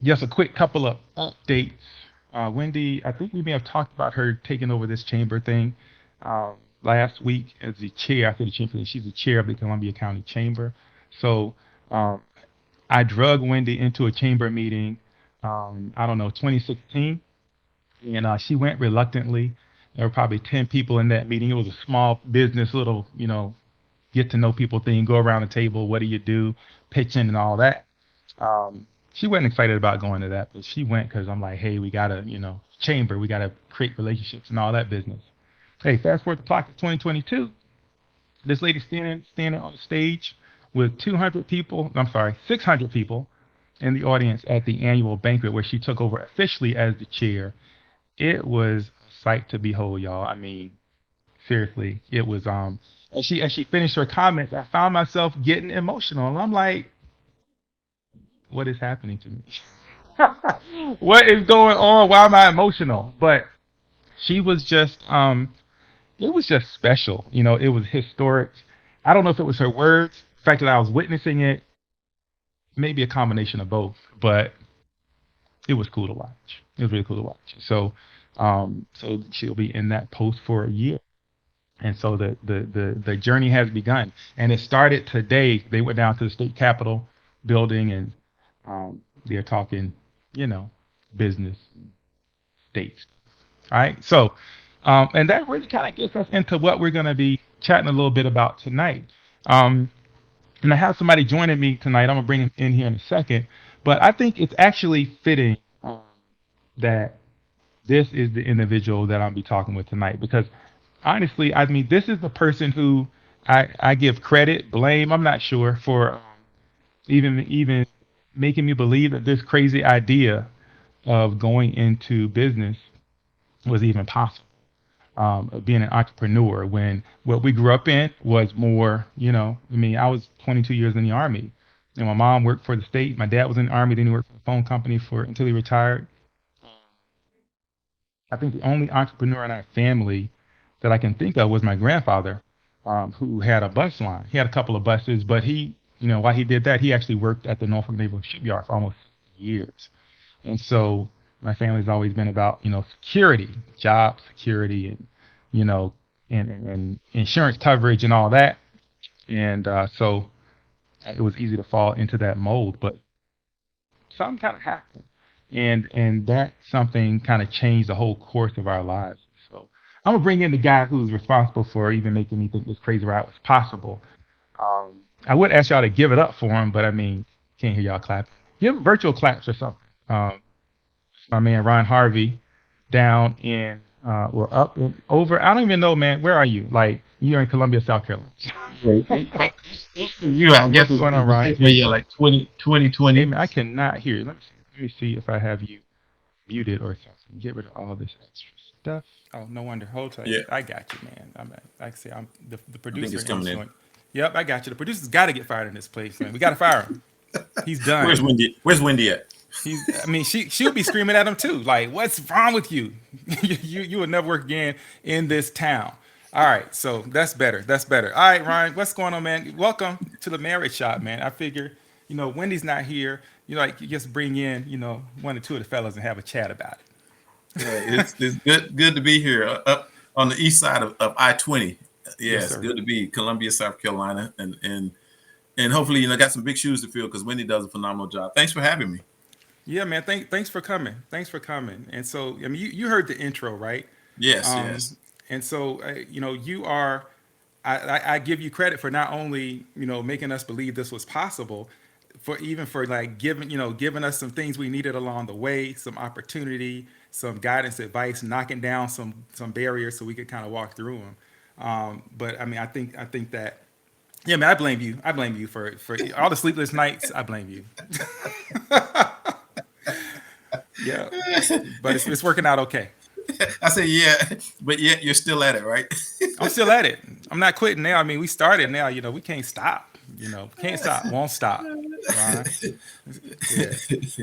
Just a quick couple of updates. Wendy, I think we may have talked about her taking over this chamber thing last week as the chair. I said the chamber. She's the chair of the Columbia County Chamber. So um, I drug Wendy into a chamber meeting. I don't know, 2016, and she went reluctantly. There were probably 10 people in that meeting. It was a small business, little, get to know people thing. Go around the table. What do you do? Pitching and all that. She wasn't excited about going to that, but she went because I'm like, hey, we gotta, chamber, we gotta create relationships and all that business. Hey, fast forward the clock to 2022. This lady standing on the stage with 200 people. I'm sorry, 600 people in the audience at the annual banquet where she took over officially as the chair. It was a sight to behold, y'all. I mean, seriously, it was. As she finished her comments, I found myself getting emotional, and I'm like, what is happening to me? What is going on? Why am I emotional? But she was just it was just special. It was historic. I don't know if it was her words, the fact that I was witnessing it, maybe a combination of both, but it was cool to watch. It was really cool to watch. So she'll be in that post for a year. And so the journey has begun. And it started today. They went down to the state capitol building and they're talking, you know, business, states. All right. So, and that really kind of gets us into what we're going to be chatting a little bit about tonight. Um, and I have somebody joining me tonight. I'm going to bring him in here in a second. But I think it's actually fitting that this is the individual that I'll be talking with tonight because honestly, I mean, this is the person who I give credit, blame, I'm not sure, for even making me believe that this crazy idea of going into business was even possible. Of being an entrepreneur when what we grew up in was more, I mean, I was 22 years in the army, and my mom worked for the state. My dad was in the army, then he worked for the phone company for until he retired. I think the only entrepreneur in our family that I can think of was my grandfather, who had a bus line. He had a couple of buses, but while he did that, he actually worked at the Norfolk Naval Shipyard for almost years. And so my family's always been about, security, job security, and you know, and insurance coverage and all that. And so it was easy to fall into that mold. But something kind of happened, and that something kind of changed the whole course of our lives. So I'm gonna bring in the guy who's responsible for even making me think this crazy ride was possible. I would ask y'all to give it up for him, but I mean, can't hear y'all clap. Give him virtual claps or something. My man Ron Harvey down in or up and over. I don't even know, man. Where are you? Like you're in Columbia, South Carolina. You, I guess, What's going on, Ron? where you like 2020. Hey, man, I cannot hear you. Let me see if I have you muted or something. Get rid of all this extra stuff. Oh, no wonder. Hold tight. Yeah, I got you, man. Like I say, I'm the I think producer it's in this coming in. joint. Yep, I got you. The producer's got to get fired in this place, man. We got to fire him. He's Where's done. Wendy? Where's Wendy at? He's. I mean, she'll be screaming at him too. Like, what's wrong with you? You will never work again in this town. All right, so that's better. That's better. All right, Ryan, what's going on, man? Welcome to the marriage shop, man. I figure, Wendy's not here. You just bring in, one or two of the fellas and have a chat about it. Yeah, it's good to be here up on the east side of I-20. Yes, Yes, sir. good to be Columbia, South Carolina, and hopefully got some big shoes to fill because Wendy does a phenomenal job. Thanks for having me. Yeah, man. Thanks for coming. Thanks for coming. And so, I mean, you heard the intro, right? Yes, Um, yes, and so, you are. I give you credit for not only making us believe this was possible, for even for like giving us some things we needed along the way, some opportunity, some guidance, advice, knocking down some barriers so we could kind of walk through them. But I mean, I think that yeah, man, I blame you. I blame you for all the sleepless nights. I blame you. Yeah, but it's working out okay. I say yeah, but yet you're still at it, right? I'm still at it. I'm not quitting now. I mean, we started now. We can't stop. Can't stop. Won't stop. Right? Yeah.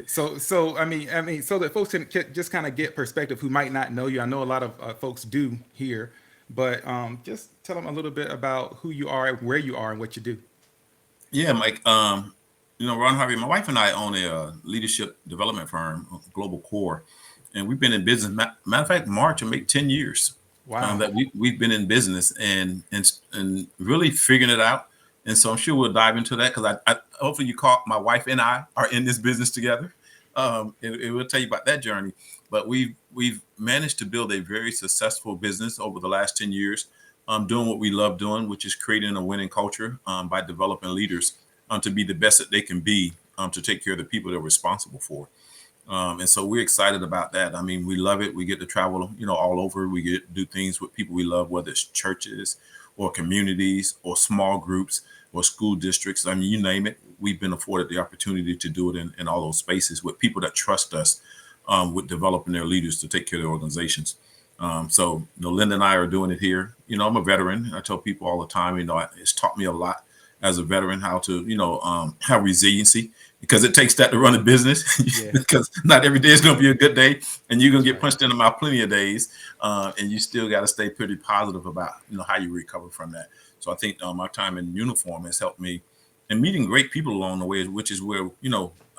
So I mean, so that folks can just kind of get perspective who might not know you. I know a lot of folks do here, but just tell them a little bit about who you are, where you are, and what you do. Yeah, Mike. Ron Harvey, my wife and I own a leadership development firm, Global Core, and we've been in business. Matter of fact, March will make 10 years Wow. that we've been in business and really figuring it out. And so I'm sure we'll dive into that because I hopefully you caught my wife and I are in this business together. It will tell you about that journey. But we've managed to build a very successful business over the last 10 years, doing what we love doing, which is creating a winning culture by developing leaders to be the best that they can be to take care of the people they're responsible for. And so we're excited about that. I mean, we love it. We get to travel, all over. We get to do things with people we love, whether it's churches or communities or small groups or school districts. I mean, you name it. We've been afforded the opportunity to do it in all those spaces with people that trust us with developing their leaders to take care of their organizations. So, Linda and I are doing it here. I'm a veteran. I tell people all the time, it's taught me a lot as a veteran how to, have resiliency because it takes that to run a business Yeah. because not every day is going to be a good day and you're going That's to get right. punched in the mouth plenty of days. And you still got to stay pretty positive about, how you recover from that. So I think my time in uniform has helped me and meeting great people along the way, which is where,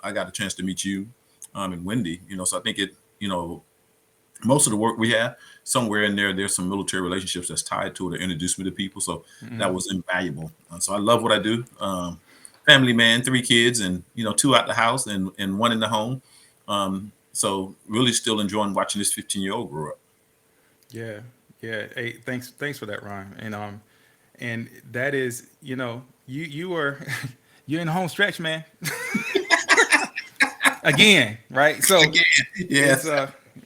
I got a chance to meet you and Wendy, so I think most of the work we have somewhere in there's some military relationships that's tied to it or introduced me to people, so that Mm-hmm. was invaluable. So I love what I do. Family man, 3 kids, and 2 out the house and 1 in the home. So really still enjoying watching this 15-year-old grow up. Yeah. Yeah. Hey, thanks for that, Ron. And that is, you were you're in the home stretch, man. Again, right? So Again, it's yes.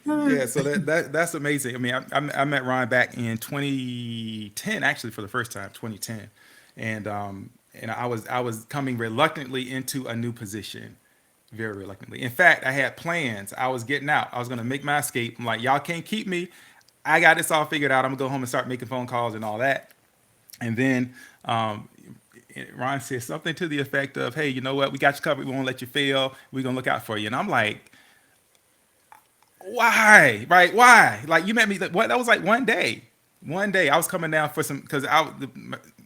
yeah, so that's amazing. I mean, I met Ryan back in 2010, actually for the first time, 2010, and I was coming reluctantly into a new position, very reluctantly. In fact, I had plans. I was getting out. I was gonna make my escape. I'm like, y'all can't keep me. I got this all figured out. I'm gonna go home and start making phone calls and all that. And then um, Ron said something to the effect of, "Hey, you know what? We got you covered. We won't let you fail. We're gonna look out for you." And I'm like, why? Right? Why? Like you met me. What? That was like one day. One day I was coming down for some because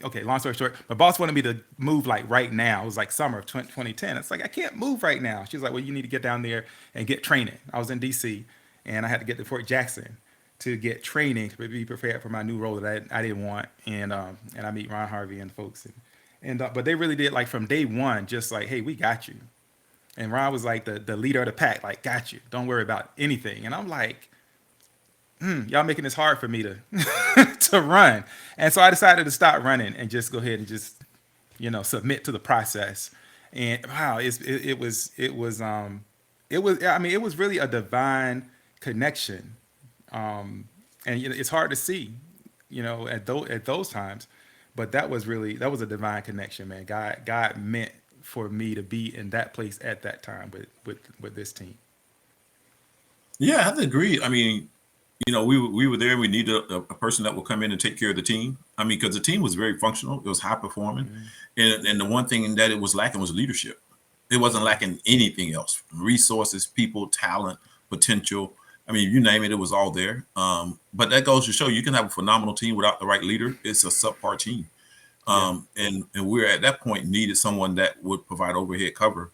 okay. Long story short, my boss wanted me to move like right now. It was like summer of 2010. It's like I can't move right now. She's like, well, you need to get down there and get training. I was in D.C. and I had to get to Fort Jackson to get training to be prepared for my new role that I didn't want. And I meet Ron Harvey and folks and but they really did like from day one, just like, hey, we got you. And Ron was like the leader of the pack, like, got you. Don't worry about anything. And I'm like, y'all making this hard for me to to run. And so I decided to stop running and just go ahead and just, submit to the process. And wow, it was I mean, it was really a divine connection. And it's hard to see, at those times. But that was a divine connection, man. God meant for me to be in that place at that time with this team. Yeah, I have to agree. I mean, we were there. We needed a person that will come in and take care of the team. I mean, because the team was very functional. It was high performing, Mhm. and the one thing that it was lacking was leadership. It wasn't lacking anything else: resources, people, talent, potential. I mean, you name it, it was all there. But that goes to show you can have a phenomenal team without the right leader. It's a subpar team. Yeah. And we're at that point needed someone that would provide overhead cover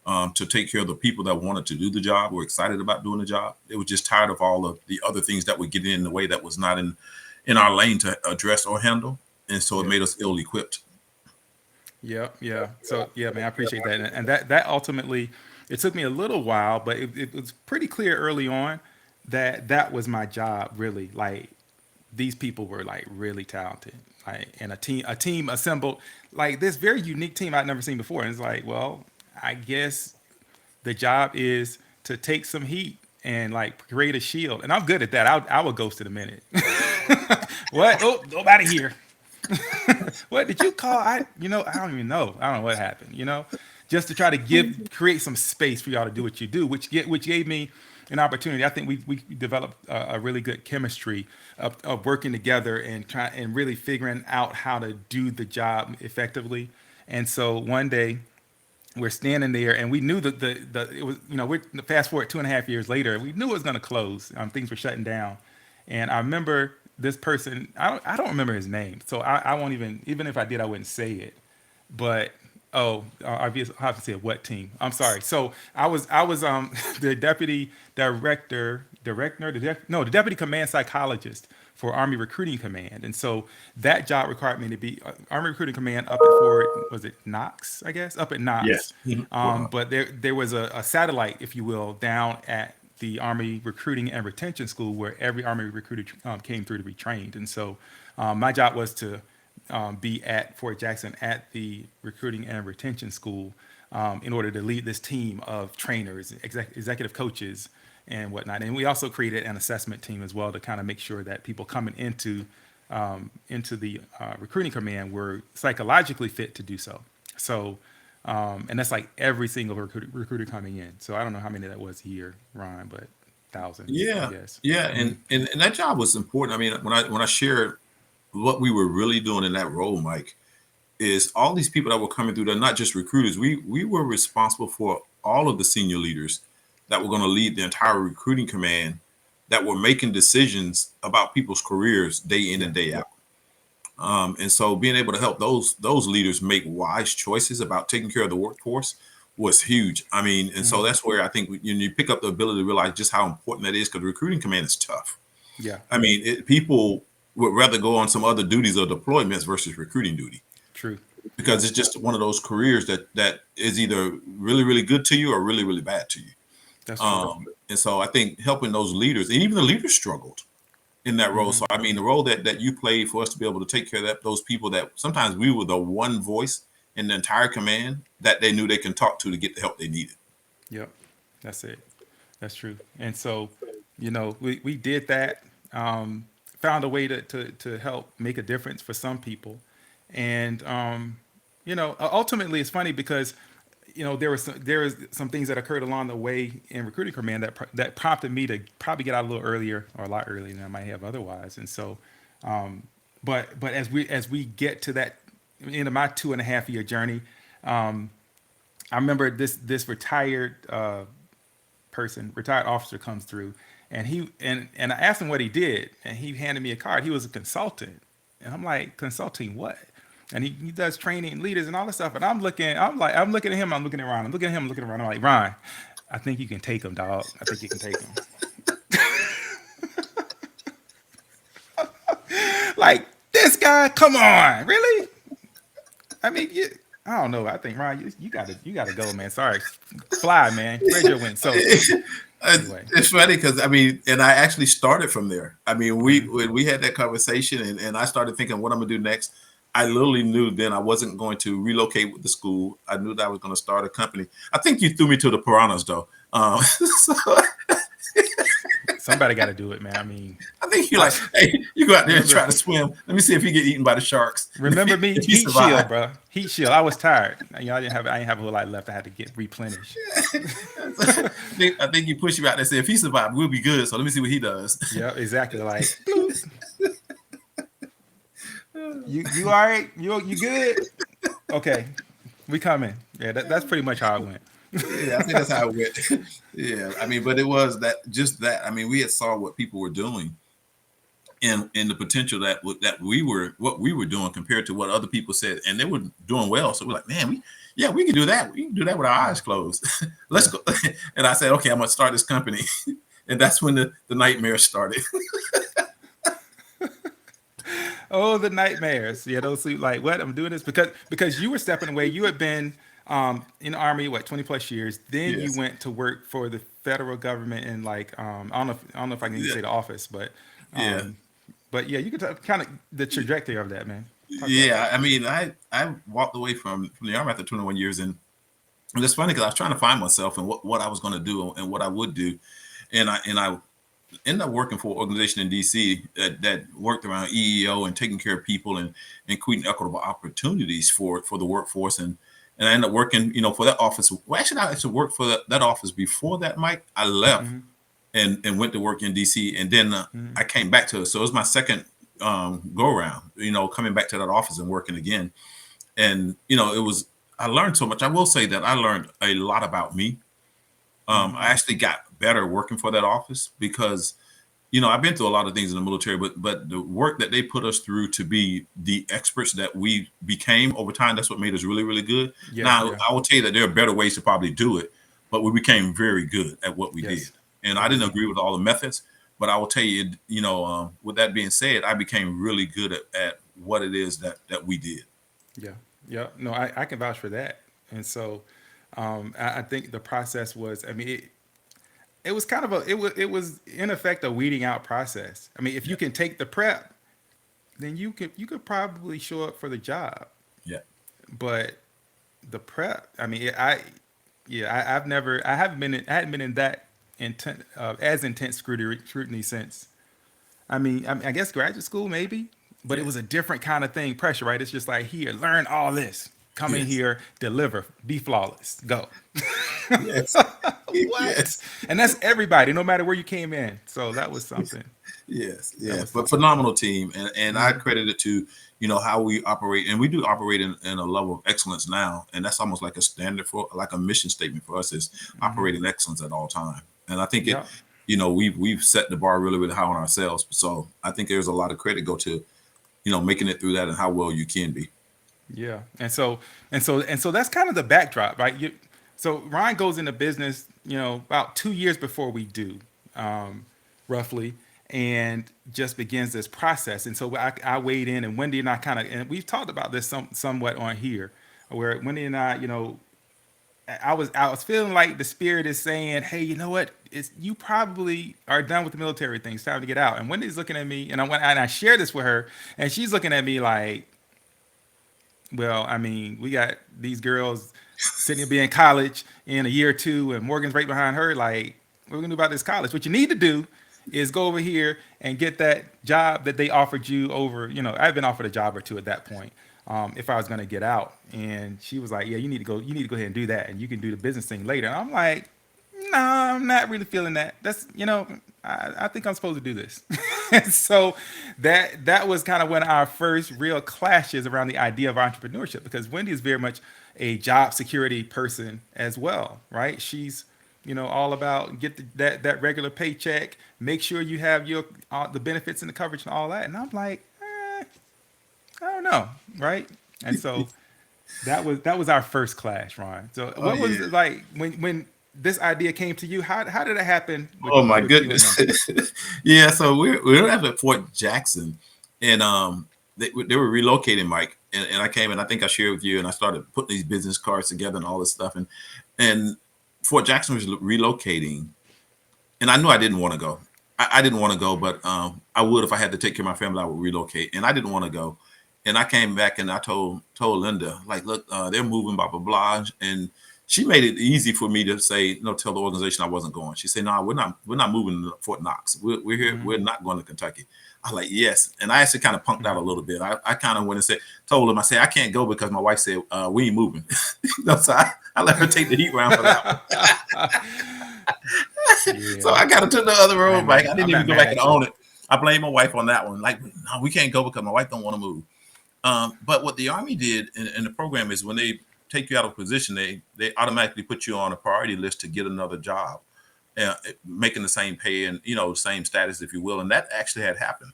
to take care of the people that wanted to do the job, were excited about doing the job. They were just tired of all of the other things that would get in the way that was not in our lane to address or handle, and so it Yeah. made us ill equipped. Yeah, yeah. So yeah, man, I appreciate that, and that ultimately, it took me a little while, but it was pretty clear early on that that was my job. Really, like these people were like really talented, like and a team assembled like this very unique team I'd never seen before. And it's like, well, I guess the job is to take some heat and like create a shield, and I'm good at that. I will ghost in a minute. What? Oh, nobody here. What did you call? I don't even know. I don't know what happened. Just to try to create some space for y'all to do what you do, which gave me an opportunity. I think we developed a really good chemistry of working together and really figuring out how to do the job effectively. And so one day we're standing there and we knew that the it was we're fast forward 2.5 years later, we knew it was going to close. Things were shutting down, and I remember this person. I don't remember his name, so I won't even if I did, I wouldn't say it. But Oh, I have to say what team? I'm sorry. So I was the deputy the deputy command psychologist for Army Recruiting Command, and so that job required me to be Army Recruiting Command up at Fort, was it Knox? I guess up at Knox. Yes. Mhm. Fort Knox. But there was a satellite, if you will, down at the Army Recruiting and Retention School where every Army recruiter came through to be trained, and so my job was to be at Fort Jackson at the recruiting and retention school in order to lead this team of trainers, executive coaches, and whatnot. And we also created an assessment team as well to kind of make sure that people coming into the recruiting command were psychologically fit to do so. So, and that's like every single recruiter coming in. So I don't know how many that was a year, Ron, but thousands, I Yeah, guess. yeah, Hmm. and that job was important. I mean, when I shared what we were really doing in that role, Mike, is all these people that were coming through. They're not just recruiters. We were responsible for all of the senior leaders that were going to lead the entire recruiting command, that were making decisions about people's careers day in Yeah. and day out. And so being able to help those leaders make wise choices about taking care of the workforce was huge. I mean, and so Hmm. that's where I think you pick up the ability to realize just how important that is, because recruiting command is tough. Yeah. I mean, people would rather go on some other duties or deployments versus recruiting duty, True. because Yeah. it's just one of those careers that is either really really good to you or really really bad to you. That's true. And so I think helping those leaders, and even the leaders struggled in that role. Hmm. So I mean, the role that you played for us to be able to take care of those people that sometimes we were the one voice in the entire command that they knew they can talk to get the help they needed. Yep. That's it. That's true. And so, we did that, found a way to help make a difference for some people. And, ultimately it's funny because, there was some things that occurred along the way in recruiting command that prompted me to probably get out a little earlier or a lot earlier than I might have otherwise. And so, but as we get to that into my 2.5 year journey, I remember this retired officer comes through, and I asked him what he did, and he handed me a card. He was a consultant, and I'm like, consulting what? And he does training leaders and all this stuff. And I'm looking at him, I'm looking at Ron, I'm looking at him, I'm looking around. I'm like, Ron, I think you can take him, dog. I think you can take him. Like this guy, come on, really? I mean, I don't know. I think Ron, you gotta go, man. Sorry, fly, man. Spread your wings. So anyway. It's funny because I mean, and I actually started from there. I mean, Hmm. when we had that conversation, and I started thinking what I'm gonna do next. I literally knew then I wasn't going to relocate with the school. I knew that I was going to start a company. I think you threw me to the piranhas though. So Somebody got to do it, man. I mean, I think you're I like, hey, you go out there and remember try to swim. Let me see if you get eaten by the sharks. And remember me, if you heat shield, survive, bro. Heat shield. I was tired. I didn't have a whole lot left. I had to get replenish. I think you push you out there and say, if he survived, we'll be good. So let me see what he does. Yeah, exactly. Like, bloop. You all right? You good? Okay, we coming. Yeah, that's pretty much how it went. Yeah, I think that's how it went. Yeah, I mean, but it was that. I mean, we had saw what people were doing, and the potential that what we were doing compared to what other people said, and they were doing well. So we're like, man, we can do that. We can do that with our eyes closed. Let's Yeah. go. And I said, okay, I'm gonna start this company, and that's when the nightmare started. Oh, the nightmares. Yeah, those sleep like what? I'm doing this because you were stepping away. You had been in the army what 20 plus years. Then you Yes. went to work for the federal government in like I don't know if I can even Yeah. say the office, Yeah. um, but yeah, you could kind of the trajectory of that, man. Talk about Yeah. that. I mean, I walked away from the army after 21 years, and it's funny because I was trying to find myself and what I was going to do and what I would do, and I ended up working for an organization in DC that worked around EEO and taking care of people and creating equitable opportunities for the workforce. And I ended up working, for that office. Well, actually, I actually worked for that office before that, Mike. I left Hmm. and went to work in DC, and then Hmm. I came back to it. So it was my second go around, coming back to that office and working again. And it was I learned so much. I will say that I learned a lot about me. Hmm. I actually got better working for that office because I've been through a lot of things in the military, but the work that they put us through to be the experts that we became over time, that's what made us really, really good. Yeah, Now, yeah, I will tell you that there are better ways to probably do it, but we became very good at what we did. yes, And I didn't agreed. agree with all the methods, but I will tell you, with that being said, I became really good at what it is that we did. Yeah, yeah. No, I can vouch for that. And so, I think the process was. I mean, it was kind of it was in effect a weeding out process. I mean, if Yeah, you can take the prep, then you could probably show up for the job. yeah, But the prep, I mean, I've never, I hadn't been in that intent, as intense scrutiny since. I guess graduate school maybe, but it yes, was a different kind of thing, pressure, right? It's just like here, learn all this, come in yes, here, deliver, be flawless, go. yes, What? yes. And that's everybody, no matter where you came in. So that was something. Yes, That yes, was but something. phenomenal team, and I Hmm. credit it to how we operate, and we do operate in a level of excellence now, and that's almost like a standard for like a mission statement for us is Hmm. operating excellence at all time, and I think Yeah. we've set the bar really really high on ourselves, so I think there's a lot of credit go to making it through that and how well you can be. Yeah, and so that's kind of the backdrop, right? So Ryan goes into business, about 2 years before we do, um, roughly, and just begins this process. And so I weighed in, and Wendy and I and we've talked about this somewhat on here, where Wendy and I, I was feeling like the spirit is saying, hey, you know what? You probably are done with the military thing. It's time to get out. And Wendy's looking at me, and I share this with her, and she's looking at me like, well, I mean, we got these girls sitting to be in college in a year or two, and Morgan's right behind her. Like, what are we gonna do about this college? What you need to do is go over here and get that job that they offered you over. I've been offered a job or two at that point. If I was gonna get out, and she was like, "Yeah, you need to go. You need to go ahead and do that, and you can do the business thing later." And I'm like, "No, I'm not really feeling that. I think I'm supposed to do this." And so that was kind of when our first real clashes around the idea of entrepreneurship, because Wendy is very much a job security person as well, right? She's all about get that regular paycheck, make sure you have your the benefits and the coverage and all that. And I'm like, I don't know, right? And so that was our first clash, Ron. So Oh what was yeah. it like when this idea came to you? How did it happen with Oh my with you and goodness. Wendy? Yeah, so we're at Fort Jackson, and they were relocating, Mike, and I came and I think I shared with you, and I started putting these business cards together and all this stuff, and Fort Jackson was relocating, and I knew I didn't want to go. I didn't want to go, but I would if I had to take care of my family. I would relocate, and I didn't want to go. And I came back and I told Linda, like, look, they're moving, blah blah blah, and she made it easy for me to say, no, tell the organization I wasn't going. She said, no, we're not moving to Fort Knox. We're here. Mm-hmm. We're not going to Kentucky. I was like, yes. And I actually kind of punked out a little bit. I kind of went and told them, I said, I can't go because my wife said, we ain't moving. So I let her take the heat round for that one. So Yeah, I got into the other road, Mike. I I'm didn't not even go mad back and at you. own it. I blame my wife on that one. Like, no, we can't go because my wife don't want to move. But what the Army did in the program is when they take you out of position, they automatically put you on a priority list to get another job, making the same pay and same status, if you will. And that actually had happened.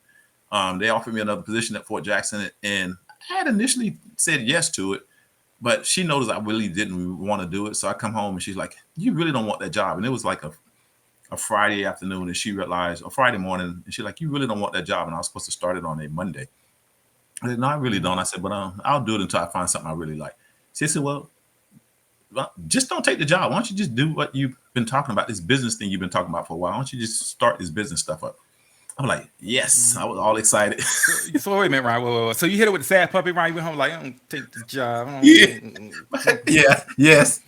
They offered me another position at Fort Jackson, and I had initially said yes to it, but she noticed I really didn't want to do it. So I come home and she's like, "You really don't want that job?" And it was like a Friday afternoon, and she realized, a Friday morning, and she's like, "You really don't want that job?" And I was supposed to start it on a Monday. I said, "No, I really Mm-hmm. don't." I said, "But I'll do it until I find something I really like." She said, well, just don't take the job. Why don't you just do what you've been talking about, this business thing you've been talking about for a while? Why don't you just start this business stuff up?" I'm like, yes. Mm-hmm. I was all excited. So wait a minute, Ryan. Whoa. So you hit it with the sad puppy, Ryan. You went home like, I don't take the job. I Yeah, don't. yeah, yes,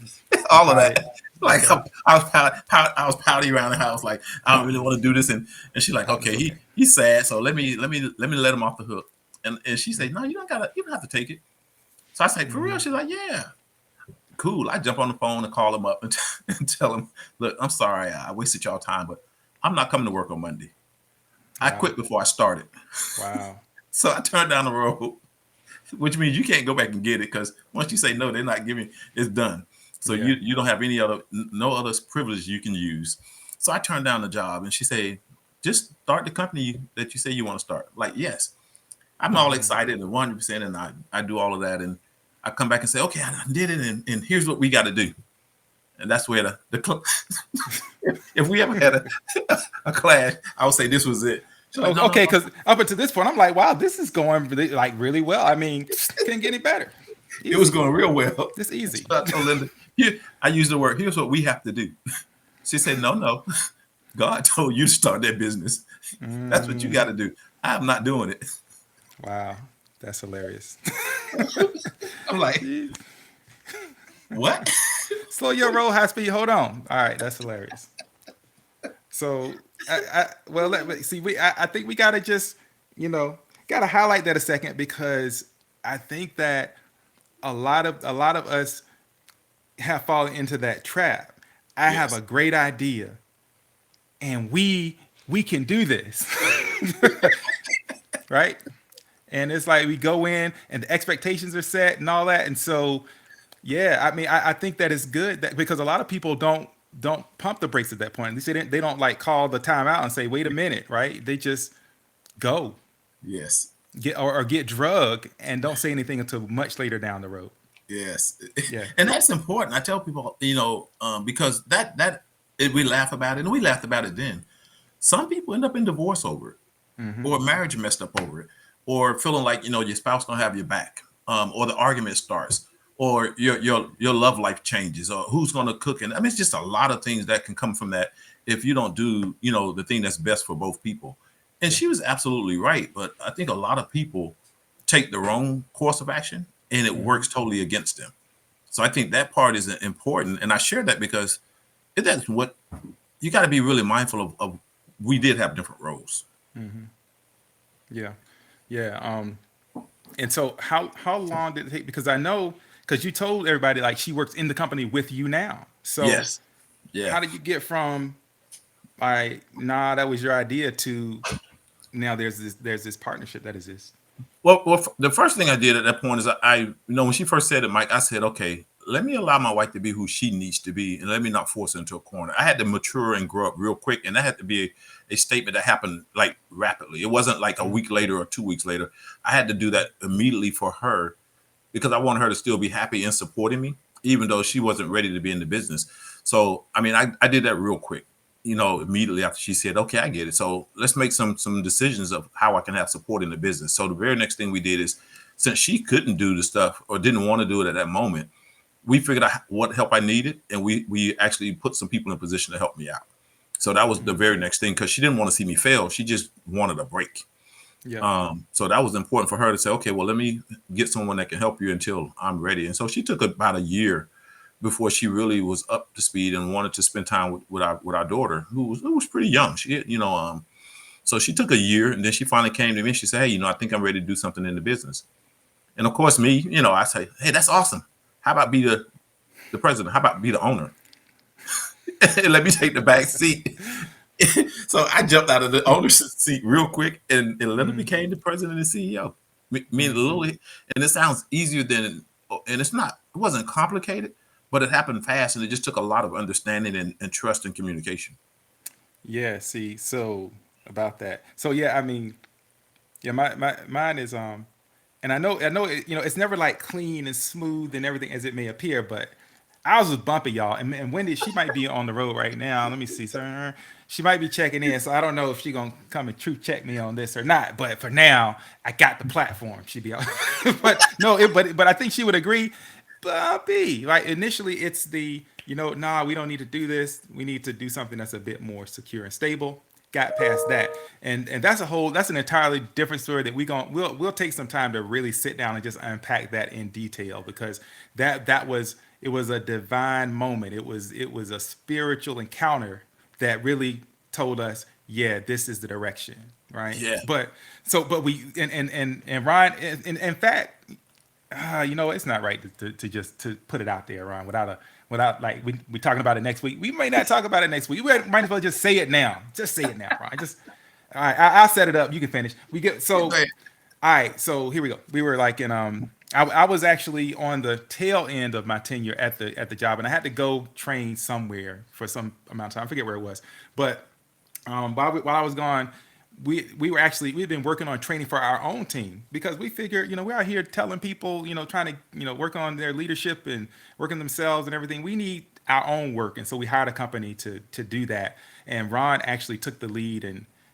all of Right. that. Like Okay. I was pouty around the house, like I don't really want to do this, and she's like, It's okay, okay. he's sad, so let me let him off the hook, and she said, no, you don't have to take it. So I said, for real? Mm-hmm. She's like, yeah, cool. I jump on the phone and call him up and, and tell him, look, I'm sorry, I wasted y'all time, but I'm not coming to work on Monday. I Wow. quit before I started, Wow. so I turned down the road, which means you can't go back and get it because once you say no, they're not giving. It's done. So Yeah. you don't have no other privilege you can use. So I turned down the job, and she said, just start the company that you say you want to start. Like, yes, I'm all Mm-hmm. excited and 100%, and I do all of that, and I come back and say, okay, I did it, and here's what we got to do, and that's where if we ever had a clash, I would say this was it. She's like, Oh, no, no, okay, no. because up until this point, I'm like, wow, this is going really, like really well. I mean, can't get any better. It was Easy. going real well. This easy. So I told Linda, here, I used the word, here's what we have to do. She said, no, no, God told you to start that business. That's what you got to do. I'm not doing it. Wow, that's hilarious. I'm like, what? Slow your roll, high speed. Hold on. All right, that's hilarious. So, well, let me see. I think we gotta just, gotta highlight that a second because I think that a lot of us have fallen into that trap. I have Yes, a great idea, and we can do this, right? And it's like we go in, and the expectations are set, and all that, and so yeah, I mean, I think that is good that because a lot of people don't pump the brakes at that point. They don't like call the timeout and say, wait a minute, right? They just go yes, get or get drug and don't say anything until much later down the road. yes. Yeah. And that's important. I tell people, because we laugh about it, and we laughed about it then. Some people end up in divorce over it, Mm-hmm. or marriage messed up over it, or feeling like your spouse don't have your back, or the argument starts, or your love life changes, or who's going to cook. And I mean, it's just a lot of things that can come from that if you don't do the thing that's best for both people. And Yeah. she was absolutely right, but I think a lot of people take the wrong course of action, and it Mm-hmm. works totally against them. So I think that part is important, and I share that because that's what you got to be really mindful of. We did have different roles. Mm-hmm. Yeah. Yeah. And so how long did it take? Because I know because you told everybody like she works in the company with you now. So Yes, yeah. how did you get from like nah that was your idea to now there's this partnership that exists. Well, the first thing I did at that point is when she first said it, Mike, I said, okay, let me allow my wife to be who she needs to be, and let me not force her into a corner. I had to mature and grow up real quick, and that had to be a statement that happened like rapidly. It wasn't like a Mm-hmm. week later or 2 weeks later. I had to do that immediately for her because I wanted her to still be happy and supporting me, even though she wasn't ready to be in the business. So, I mean, I did that real quick, immediately after she said, okay, I get it. So let's make some decisions of how I can have support in the business. So the very next thing we did is, since she couldn't do the stuff or didn't want to do it at that moment, we figured out what help I needed, and we actually put some people in a position to help me out. So that was the very next thing because she didn't want to see me fail. She just wanted a break. Yeah. So that was important for her to say, okay, well, let me get someone that can help you until I'm ready. And so she took about a year before she really was up to speed and wanted to spend time with our daughter, who was pretty young. So she took a year, and then she finally came to me. And she said, hey, I think I'm ready to do something in the business. And of course, me, I say, hey, that's awesome. How about be the president? How about be the owner? And let me take the back seat. So I jumped out of the ownership seat real quick, and Linda Mm-hmm. became the president and CEO. Me and Mm-hmm. Lily, and it sounds easier and it's not. It wasn't complicated, but it happened fast, and it just took a lot of understanding and trust and communication. Yeah. See, so about that. So yeah, I mean, yeah, my mine is and I know it's never like clean and smooth and everything as it may appear, but ours was bumpy, y'all. And Wendy, she might be on the road right now. Let me see, sir. She might be checking in, so I don't know if she gonna come and truth check me on this or not. But for now, I got the platform. She be on, but no, but I think she would agree. Bumpy, like initially, it's nah, we don't need to do this. We need to do something that's a bit more secure and stable. Got past that, and that's an entirely different story that we'll take some time to really sit down and just unpack that in detail because it was a divine moment. It was a spiritual encounter that really told us, yeah, this is the direction, right? Yeah, But we and Ryan, in fact, it's not right to just to put it out there, Ron, without like we talking about it next week. We may not talk about it next week. We might as well just say it now. Just say it now, Ron. Just all right. I'll set it up. You can finish. We get so. go ahead. All right. So here we go. We were like in I was actually on the tail end of my tenure at the job, and I had to go train somewhere for some amount of time. I forget where it was, but While I was gone, we've been working on training for our own team because we figured, we're out here telling people, trying to, work on their leadership and working themselves and everything. We need our own work, and so we hired a company to do that. And Ron actually took the lead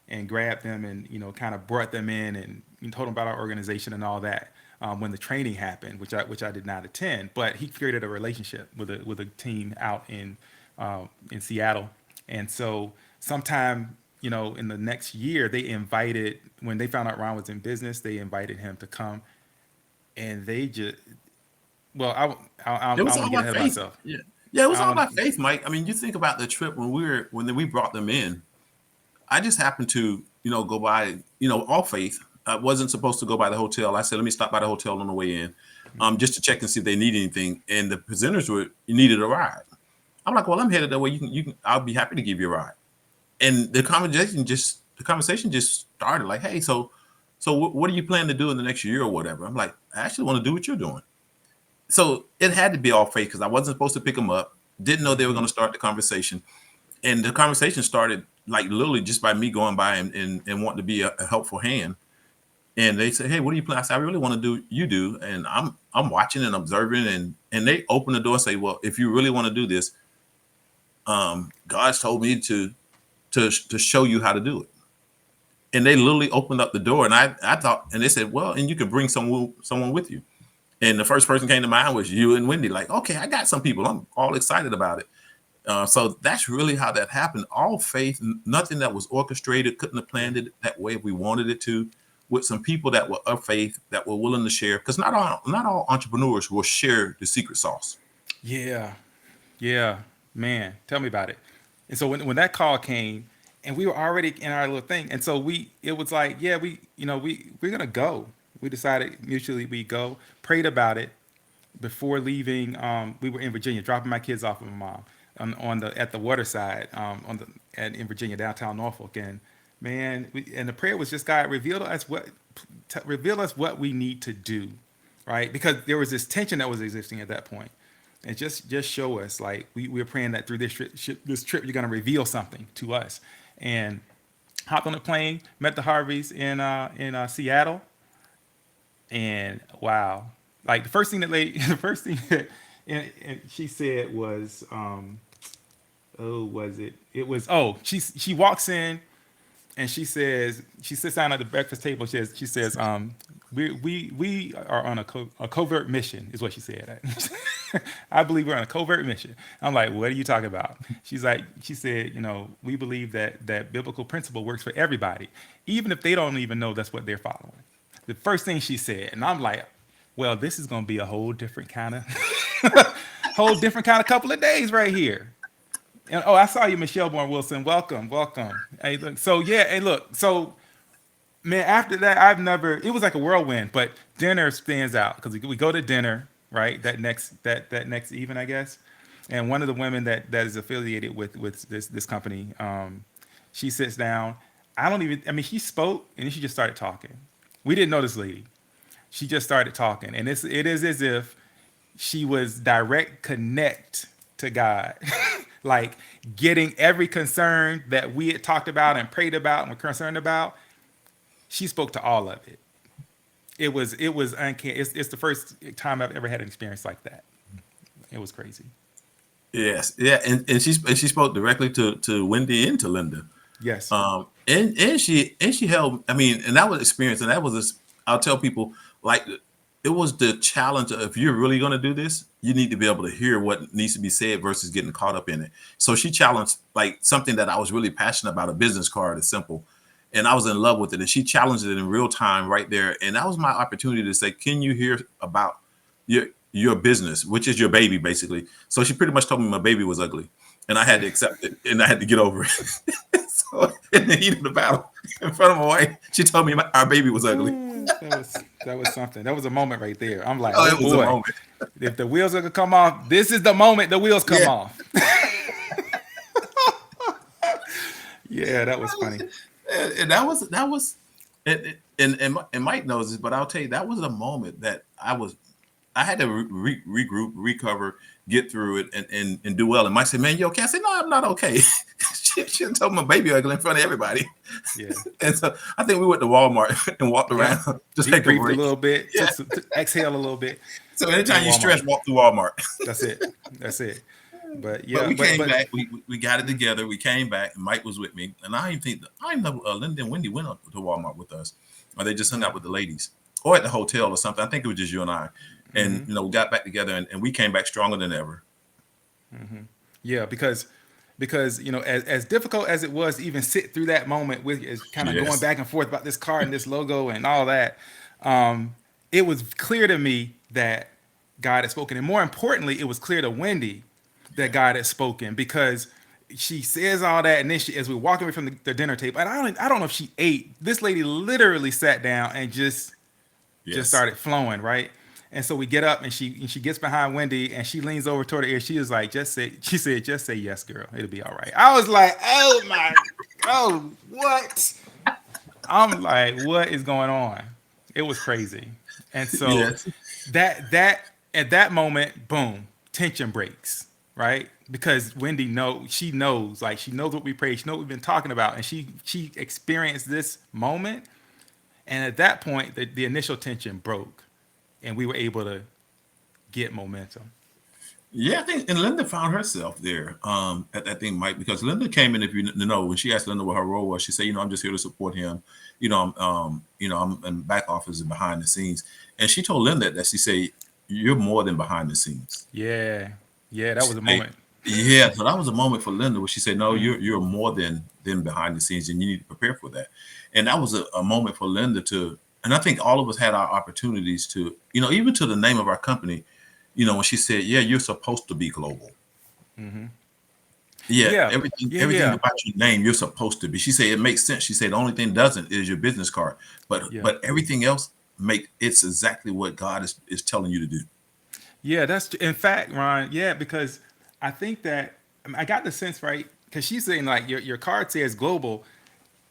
and grabbed them and kind of brought them in and told them about our organization and all that. When the training happened, which I did not attend, but he created a relationship with a team out in Seattle, and so sometime in the next year they invited, when they found out Ron was in business, they invited him to come, and they just, well, It I was want all to get about ahead of faith. myself. Yeah. Yeah, it was I all want about to. faith, Mike. I mean, you think about the trip when we brought them in. I just happened to, go by, all faith. I wasn't supposed to go by the hotel. I said, let me stop by the hotel on the way in, just to check and see if they need anything. And the presenters needed a ride. I'm like, well, I'm headed that way. I'll be happy to give you a ride. And the conversation just started like, hey, so what do you plan to do in the next year or whatever? I'm like, I actually want to do what you're doing. So it had to be all faith because I wasn't supposed to pick them up. Didn't know they were Mm-hmm. going to start the conversation, and the conversation started like literally just by me going by and wanting to be a helpful hand. And they said, "Hey, what do you plan?" I said, "I really want to do you do," and I'm watching and observing, and they open the door and say, "Well, if you really want to do this, God's told me to show you how to do it." And they literally opened up the door, and I thought, and they said, "Well, and you could bring someone with you." And the first person came to mind was you and Wendy. Like, okay, I got some people. I'm all excited about it. So that's really how that happened. All faith, nothing that was orchestrated, couldn't have Yeah. planned it that way if we wanted it to, with some people that were of faith, that were willing to share. Because not all entrepreneurs will share the secret sauce. Yeah. Yeah, man, tell me about it. And so when that call came, and we were already in our little thing, and so it was like, yeah, we're gonna go. We decided mutually we go. Prayed about it before leaving. We were in Virginia, dropping my kids off with my mom on the at the waterside, in Virginia, downtown Norfolk, and man, and the prayer was just, God, reveal us what we need to do, right? Because there was this tension that was existing at that point, and just show us, like, we're praying that through this trip you're going to reveal something to us. And hopped on a plane, met the Harveys in Seattle, and wow, like the first thing the first thing that and she said was, oh, was it, she walks in, and she sits down at the breakfast table. She says, we are on a covert mission, is what she said. I believe we're on a covert mission. I'm like, what are you talking about? She said, we believe that biblical principle works for everybody, even if they don't even know that's what they're following. The first thing she said, and I'm like, well, this is gonna be a whole different kind of couple of days right here. And, oh, I saw you, Michelle Bourne Wilson. Welcome, welcome. Hey, look. So yeah, hey, look. So man, after that, I've never. It was like a whirlwind, but dinner stands out because we go to dinner, right? That next even, I guess. And one of the women that is affiliated with this company, she sits down. I don't even. I mean, she spoke and then she just started talking. We didn't know this lady. She just started talking, and it is as if she was direct connect to God. Like, getting every concern that we had talked about and prayed about and were concerned about, she spoke to all of it. It was uncanny. It's the first time I've ever had an experience like that. It was crazy. Yes, yeah, and she spoke directly to Wendy and to Linda. Yes. And she held. I mean, and that was experience, and that was this. I'll tell people, like, it was the challenge of, if you're really going to do this, you need to be able to hear what needs to be said versus getting caught up in it. So she challenged, like, something that I was really passionate about, a business card. It's simple, and I was in love with it, and she challenged it in real time right there, and that was my opportunity to say, can you hear about your business, which is your baby, basically. So she pretty much told me my baby was ugly, and I had Yeah. to accept it, and I had to get over it. So in the heat of the battle, in front of my wife, she told me our baby was ugly. That was something. That was a moment right there. I'm like, Oh, oh it was a boy, moment. if the wheels are gonna come off, this is the moment the wheels come Yeah, off. Yeah, that was funny. and and Mike knows this, but I'll tell you, that was a moment that I had to regroup, recover, get through it, and do well. And Mike said, "Man, you okay?" I said, "No, I'm not okay." she told my baby ugly in front of everybody. Yeah. And so I think we went to Walmart and walked Yeah. around to take a Debriefed a break. little bit, Yeah. exhale a little bit So in anytime you Walmart. stress, walk through Walmart. That's it. That's it. But But yeah, we came but back. We got it mhm, together. We came back, and Mike was with me. And I didn't think I didn't know Linda and Wendy went up to Walmart with us, or they just hung yeah. out with the ladies, or at the hotel or something. I think it was just you and I. And Hmm. we got back together, and we came back stronger than ever. Hmm. Yeah, because as difficult as it was to even sit through that moment with is kind of going Yes. back and forth about this card and this logo and all that, um, it was clear to me that God had spoken, and more importantly, it was clear to Wendy that Yeah. God had spoken because she says all that, and then as we're walking away from the dinner table, and I don't know if she ate. This lady literally sat down and just Yes. started flowing, right? And so we get up and she gets behind Wendy and she leans over toward her ear. She was like, she said, just say yes, girl. It'll be all right. I was like, oh, what? I'm like, what is going on? It was crazy. And so Yes. that at that moment, boom, tension breaks, right? Because Wendy she knows, like she knows what we prayed, she knows what we've been talking about, and she experienced this moment, and at that point, the initial tension broke, and we were able to get momentum. Yeah, I think, and Linda found herself there at that thing, Mike, because Linda came in. If you know, when she asked Linda what her role was, she said, "I'm just here to support him. I'm in back office and behind the scenes." And she told Linda that she said, "You're more than behind the scenes." Yeah, yeah, that She was a said, moment. yeah, so that was a moment for Linda where she said, "No, Mm, you're more than behind the scenes, and you need to prepare for that." And that was a moment for Linda to. And I think all of us had our opportunities to, even to the name of our company. When she said, "Yeah, you're supposed to be global." hmm. Yeah, Yeah, yeah, everything yeah, about your name, you're supposed to be. She said it makes sense. She said the only thing doesn't is your business card, but yeah, but everything else it's exactly what God is telling you to do. yeah. That's in fact, Ron. Yeah, because I think that I got the sense right because she's saying like your card says global,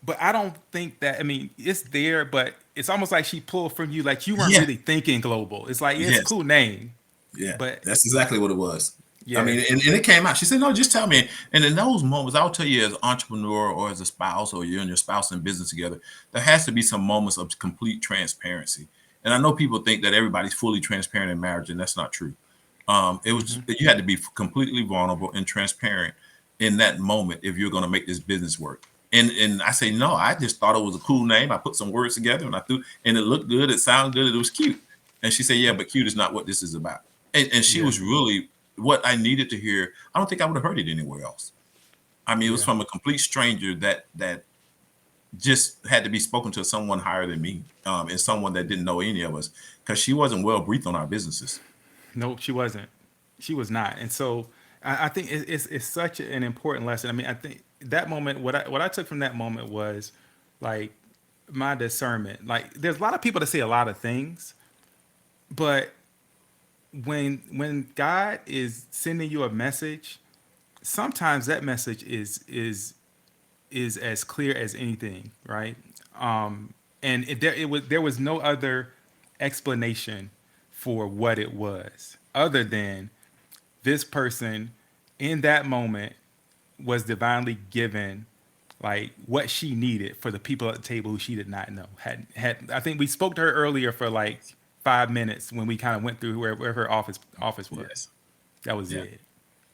but I don't think that. I mean, it's there, but it's almost like she pulled from you, like you weren't Yeah, really thinking global. It's like it's a yes, cool name, yeah, but that's exactly what it was. I yeah, mean, and it came out. She said, "No, just tell me." And in those moments, I'll tell you, as an entrepreneur or as a spouse, or you and your spouse in business together, there has to be some moments of complete transparency. And I know people think that everybody's fully transparent in marriage, and that's not true. It was hmm, you had to be completely vulnerable and transparent in that moment if you're going to make this business work. And I say no, I just thought it was a cool name. I put some words together and I threw, and it looked good. It sounded good. It was cute. And she said, "Yeah, but cute is not what this is about." And she yeah, was really what I needed to hear. I don't think I would have heard it anywhere else. I mean, it was yeah. from a complete stranger that just had to be spoken to someone higher than me, and someone that didn't know any of us, because she wasn't well briefed on our businesses. No, she wasn't. She was not. And so I think it's such an important lesson. I mean, I think that moment, what I took from that moment was like my discernment. Like, there's a lot of people that say a lot of things, but when God is sending you a message, sometimes that message is as clear as anything, right? And there was no other explanation for what it was other than this person in that moment was divinely given like what she needed for the people at the table who she did not know. Had I think we spoke to her earlier for like 5 minutes when we kind of went through where her office was. Yes. That was Yeah. it.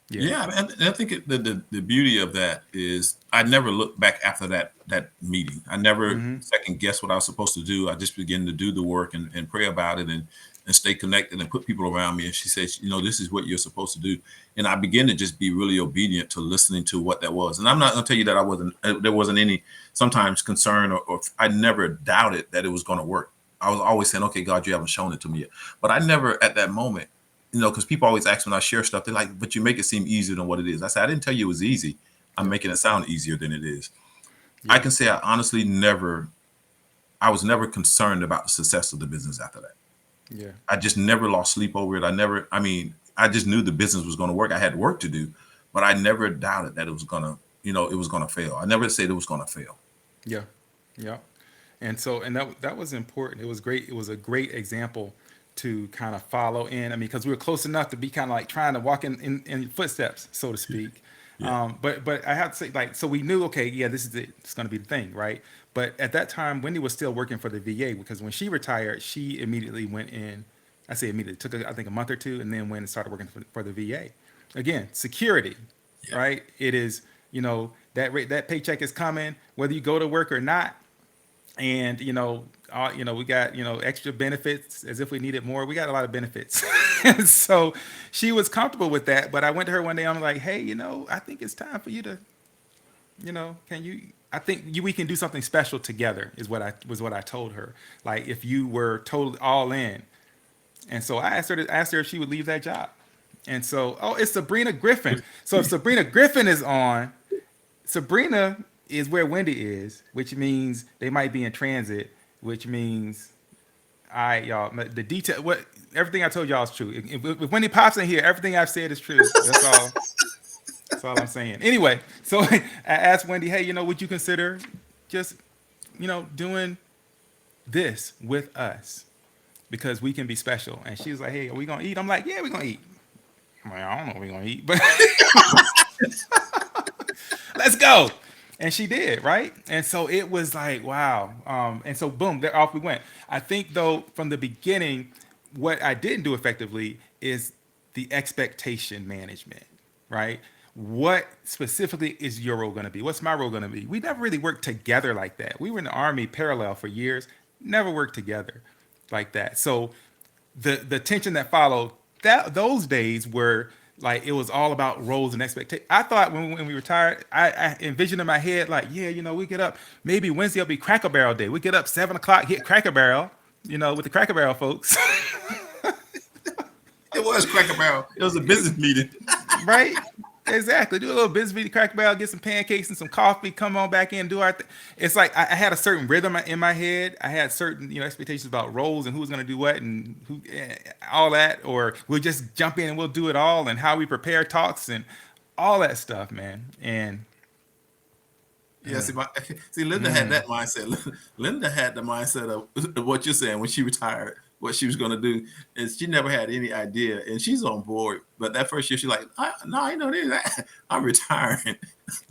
Yeah. Yeah, and I think the beauty of that is I never looked back after that meeting. I never Mm-hmm. second guessed what I was supposed to do. I just began to do the work and pray about it and stay connected and put people around me. And she says, this is what you're supposed to do. And I began to just be really obedient to listening to what that was. And I'm not going to tell you that there wasn't any sometimes concern or I never doubted that it was going to work. I was always saying, okay, God, you haven't shown it to me yet. But I never at that moment because people always ask when I share stuff, they're like, but you make it seem easier than what it is. I said, I didn't tell you it was easy. I'm Yeah. making it sound easier than it is. I Yeah. can say I honestly I was never concerned about the success of the business after that. Yeah. I just never lost sleep over it. I just knew the business was going to work. I had work to do, but I never doubted that it was going to fail. I never said it was going to fail. Yeah. Yeah. And that was important. It was great. It was a great example to kind of follow in. I mean, because we were close enough to be kind of like trying to walk in footsteps, so to speak. Yeah. But I have to say, like, so we knew, okay, yeah, this is it. It's going to be the thing, right? But at that time, Wendy was still working for the VA because when she retired, she immediately went in. I say immediately, took I think a month or two, and then went and started working for the VA. Again, security, Yeah. right? It is, that paycheck is coming whether you go to work or not, and we got extra benefits as if we needed more. We got a lot of benefits. So she was comfortable with that, but I went to her one day. I'm like, hey, I think it's time for you to, can you, I think we can do something special together, is what I told her. Like, if you were totally all in. And so I asked her if she would leave that job. And so, oh, it's Sabrina Griffin. So if Sabrina Griffin is on, Sabrina is where Wendy is, which means they might be in transit, which means, all right, y'all, the detail, everything I told y'all is true. If Wendy pops in here, everything I've said is true. That's all. That's all I'm saying. Anyway, so I asked Wendy, hey, would you consider just, doing this with us? Because we can be special. And she was like, hey, are we gonna eat? I'm like, yeah, we're gonna eat. I'm like, I don't know what we're gonna eat, but let's go. And she did, right? And so it was like, wow. And so boom, there off we went. I think though, from the beginning, what I didn't do effectively is the expectation management, right? What specifically is your role going to be? What's my role going to be? We never really worked together like that. We were in the Army parallel for years, never worked together like that. So the tension that followed, that those days were like, it was all about roles and expectations. I thought when we retired, I envisioned in my head like, yeah, we get up, maybe Wednesday will be Cracker Barrel day. We get up 7 o'clock, hit Cracker Barrel, with the Cracker Barrel folks. It was Cracker Barrel. It was a business meeting. Right? Exactly. Do a little business meeting, Cracker Barrel, get some pancakes and some coffee, come on back in, do our thing. It's like I had a certain rhythm in my head. I had certain, expectations about roles and who was going to do what and who, all that. Or we'll just jump in and we'll do it all, and how we prepare talks and all that stuff, man. And Yeah, see, Linda had that mindset. Linda had the mindset of what you're saying when she retired, what she was going to do, and she never had any idea. And she's on board, but that first year, she's like, "No, I know that. I'm retiring.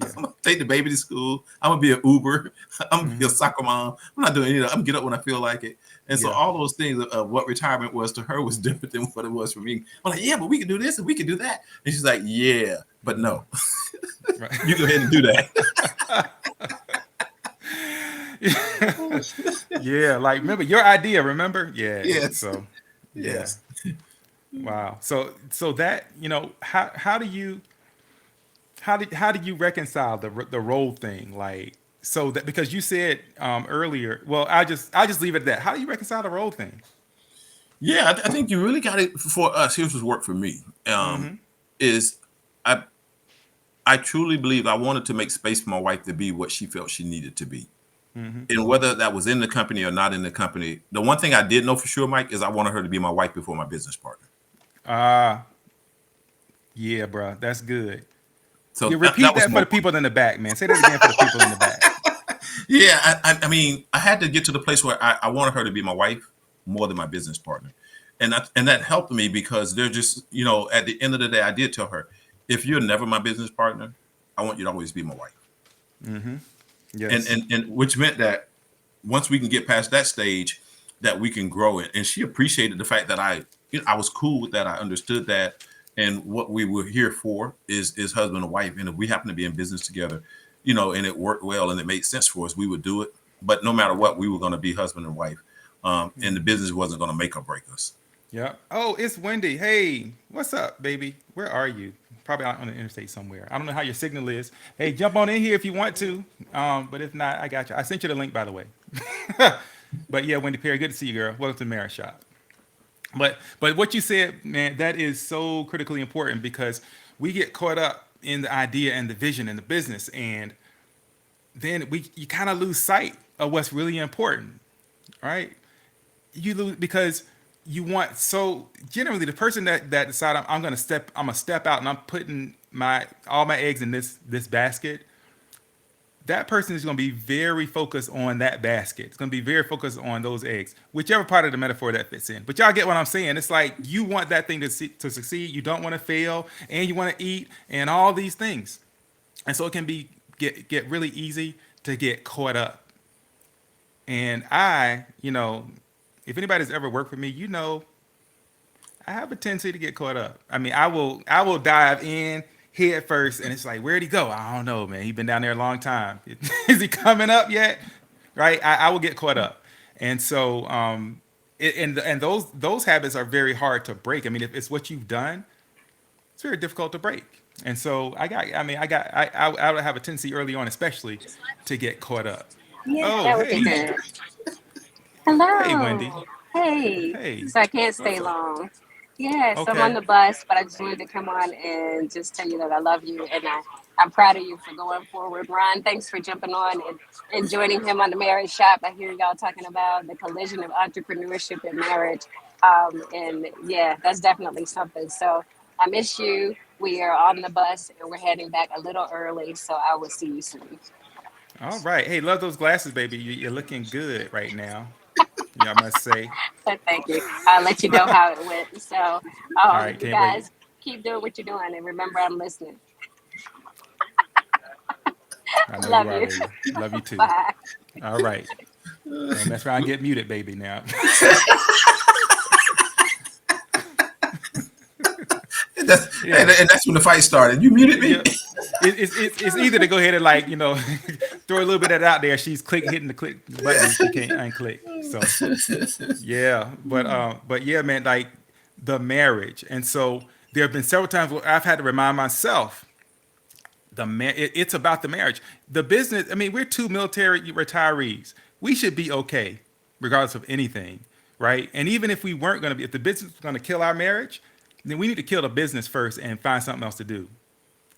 yeah. I'm gonna take the baby to school. I'm gonna be an Uber. I'm gonna be a soccer mom. I'm not doing any of that. I'm gonna get up when I feel like it." And so Yeah. all those things of what retirement was to her was different than what it was for me. I'm like, "Yeah, but we can do this and we can do that." And she's like, "Yeah, but no, Right. you go ahead and do that." Yeah, like, remember your idea, remember? Yeah. Yes. So, yeah. Yes. Wow. So that, how do you reconcile the role thing, like, so that, because you said earlier, well, I just leave it at that. How do you reconcile the role thing? Yeah, I think you really got it for us. Here's what's worked for me. Mm-hmm. Is I I truly believe I wanted to make space for my wife to be what she felt she needed to be. Mm-hmm. And whether that was in the company or not in the company, the one thing I did know for sure, Mike, is I wanted her to be my wife before my business partner. Uh yeah, bro. That's good. So You that repeat was that for more. the people in the back, man. Say that again for the people in the back. Yeah, I mean, I had to get to the place where I wanted her to be my wife more than my business partner. And that helped me because they're just, at the end of the day, I did tell her, if you're never my business partner, I want you to always be my wife. Mm-hmm. and Yes. and and which meant that once we can get past that stage, that we can grow it. And she appreciated the fact that I was cool with that. I understood that, and what we were here for is husband and wife. And if we happen to be in business together, and it worked well and it made sense for us, we would do it. But no matter what, we were going to be husband and wife, and the business wasn't going to make or break us. Yeah. Oh, it's Wendy. Hey, what's up, baby? Where are you? Probably out on the interstate somewhere. I don't know how your signal is. Hey, jump on in here if you want to. But if not, I got you. I sent you the link, by the way. But yeah, Wendy Perry, good to see you, girl. Welcome to Marriage Shop. But what you said, man, that is so critically important, because we get caught up in the idea and the vision and the business, and then you kind of lose sight of what's really important, right? You lose because you want, so generally the person that decide I'm gonna step out and I'm putting all my eggs in this basket. That person is going to be very focused on that basket. It's going to be very focused on those eggs, whichever part of the metaphor that fits in. But y'all get what I'm saying. It's like you want that thing to succeed. You don't want to fail, and you want to eat, and all these things. And so it can be get really easy to get caught up. And if anybody's ever worked for me, I have a tendency to get caught up. I mean, I will dive in head first, and it's like, where'd he go? I don't know, man. He's been down there a long time. Is he coming up yet? Right? I will get caught up, and so and those habits are very hard to break. I mean, if it's what you've done, it's very difficult to break. And so I would have a tendency early on, especially, to get caught up. Yeah, Oh, that would be hey, good. hey, Wendy. Hello. Hey. Hey, So I can't stay What's up? long. Yes, I'm on okay. the bus, but I just wanted to come on and just tell you that I love you and I'm proud of you for going forward. Ron, thanks for jumping on and joining him on the marriage shop. I hear y'all talking about the collision of entrepreneurship and marriage. And yeah, that's definitely something. So I miss you. We are on the bus and we're heading back a little early. So I will see you soon. All right. Hey, love those glasses, baby. You're looking good right now. Yeah, I must say. So thank you. I'll let you know how it went. So All right, you can't wait. guys keep doing what you're doing and remember I'm listening. I know you Love are, you. baby. Love you too. Bye. All right. Don't mess around and get muted, baby, now. And that's, and, Yeah. and that's when the fight started. You muted me. Yeah. It's either to go ahead and throw a little bit of that out there. She's hitting the click button and she can't unclick. So yeah, but yeah, man, like the marriage. And so there have been several times where I've had to remind myself it's about the marriage. The business, I mean, we're two military retirees. We should be okay, regardless of anything, right? And even if we weren't going to be, if the business was going to kill our marriage, then we need to kill the business first and find something else to do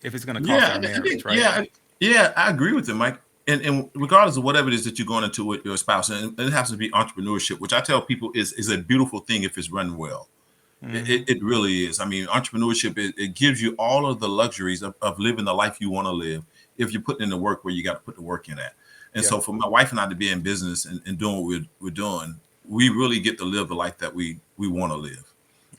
if it's going to cost Yeah, our marriage, right? yeah, I agree with him, Mike. And regardless of whatever it is that you're going into with your spouse, and it has to be entrepreneurship, which I tell people is a beautiful thing if it's run well. Mm-hmm. It really is. I mean, entrepreneurship it gives you all of the luxuries of living the life you want to live if you're putting in the work where you got to put the work in at. And Yeah. so, for my wife and I to be in business and doing what we're doing, we really get to live the life that we want to live.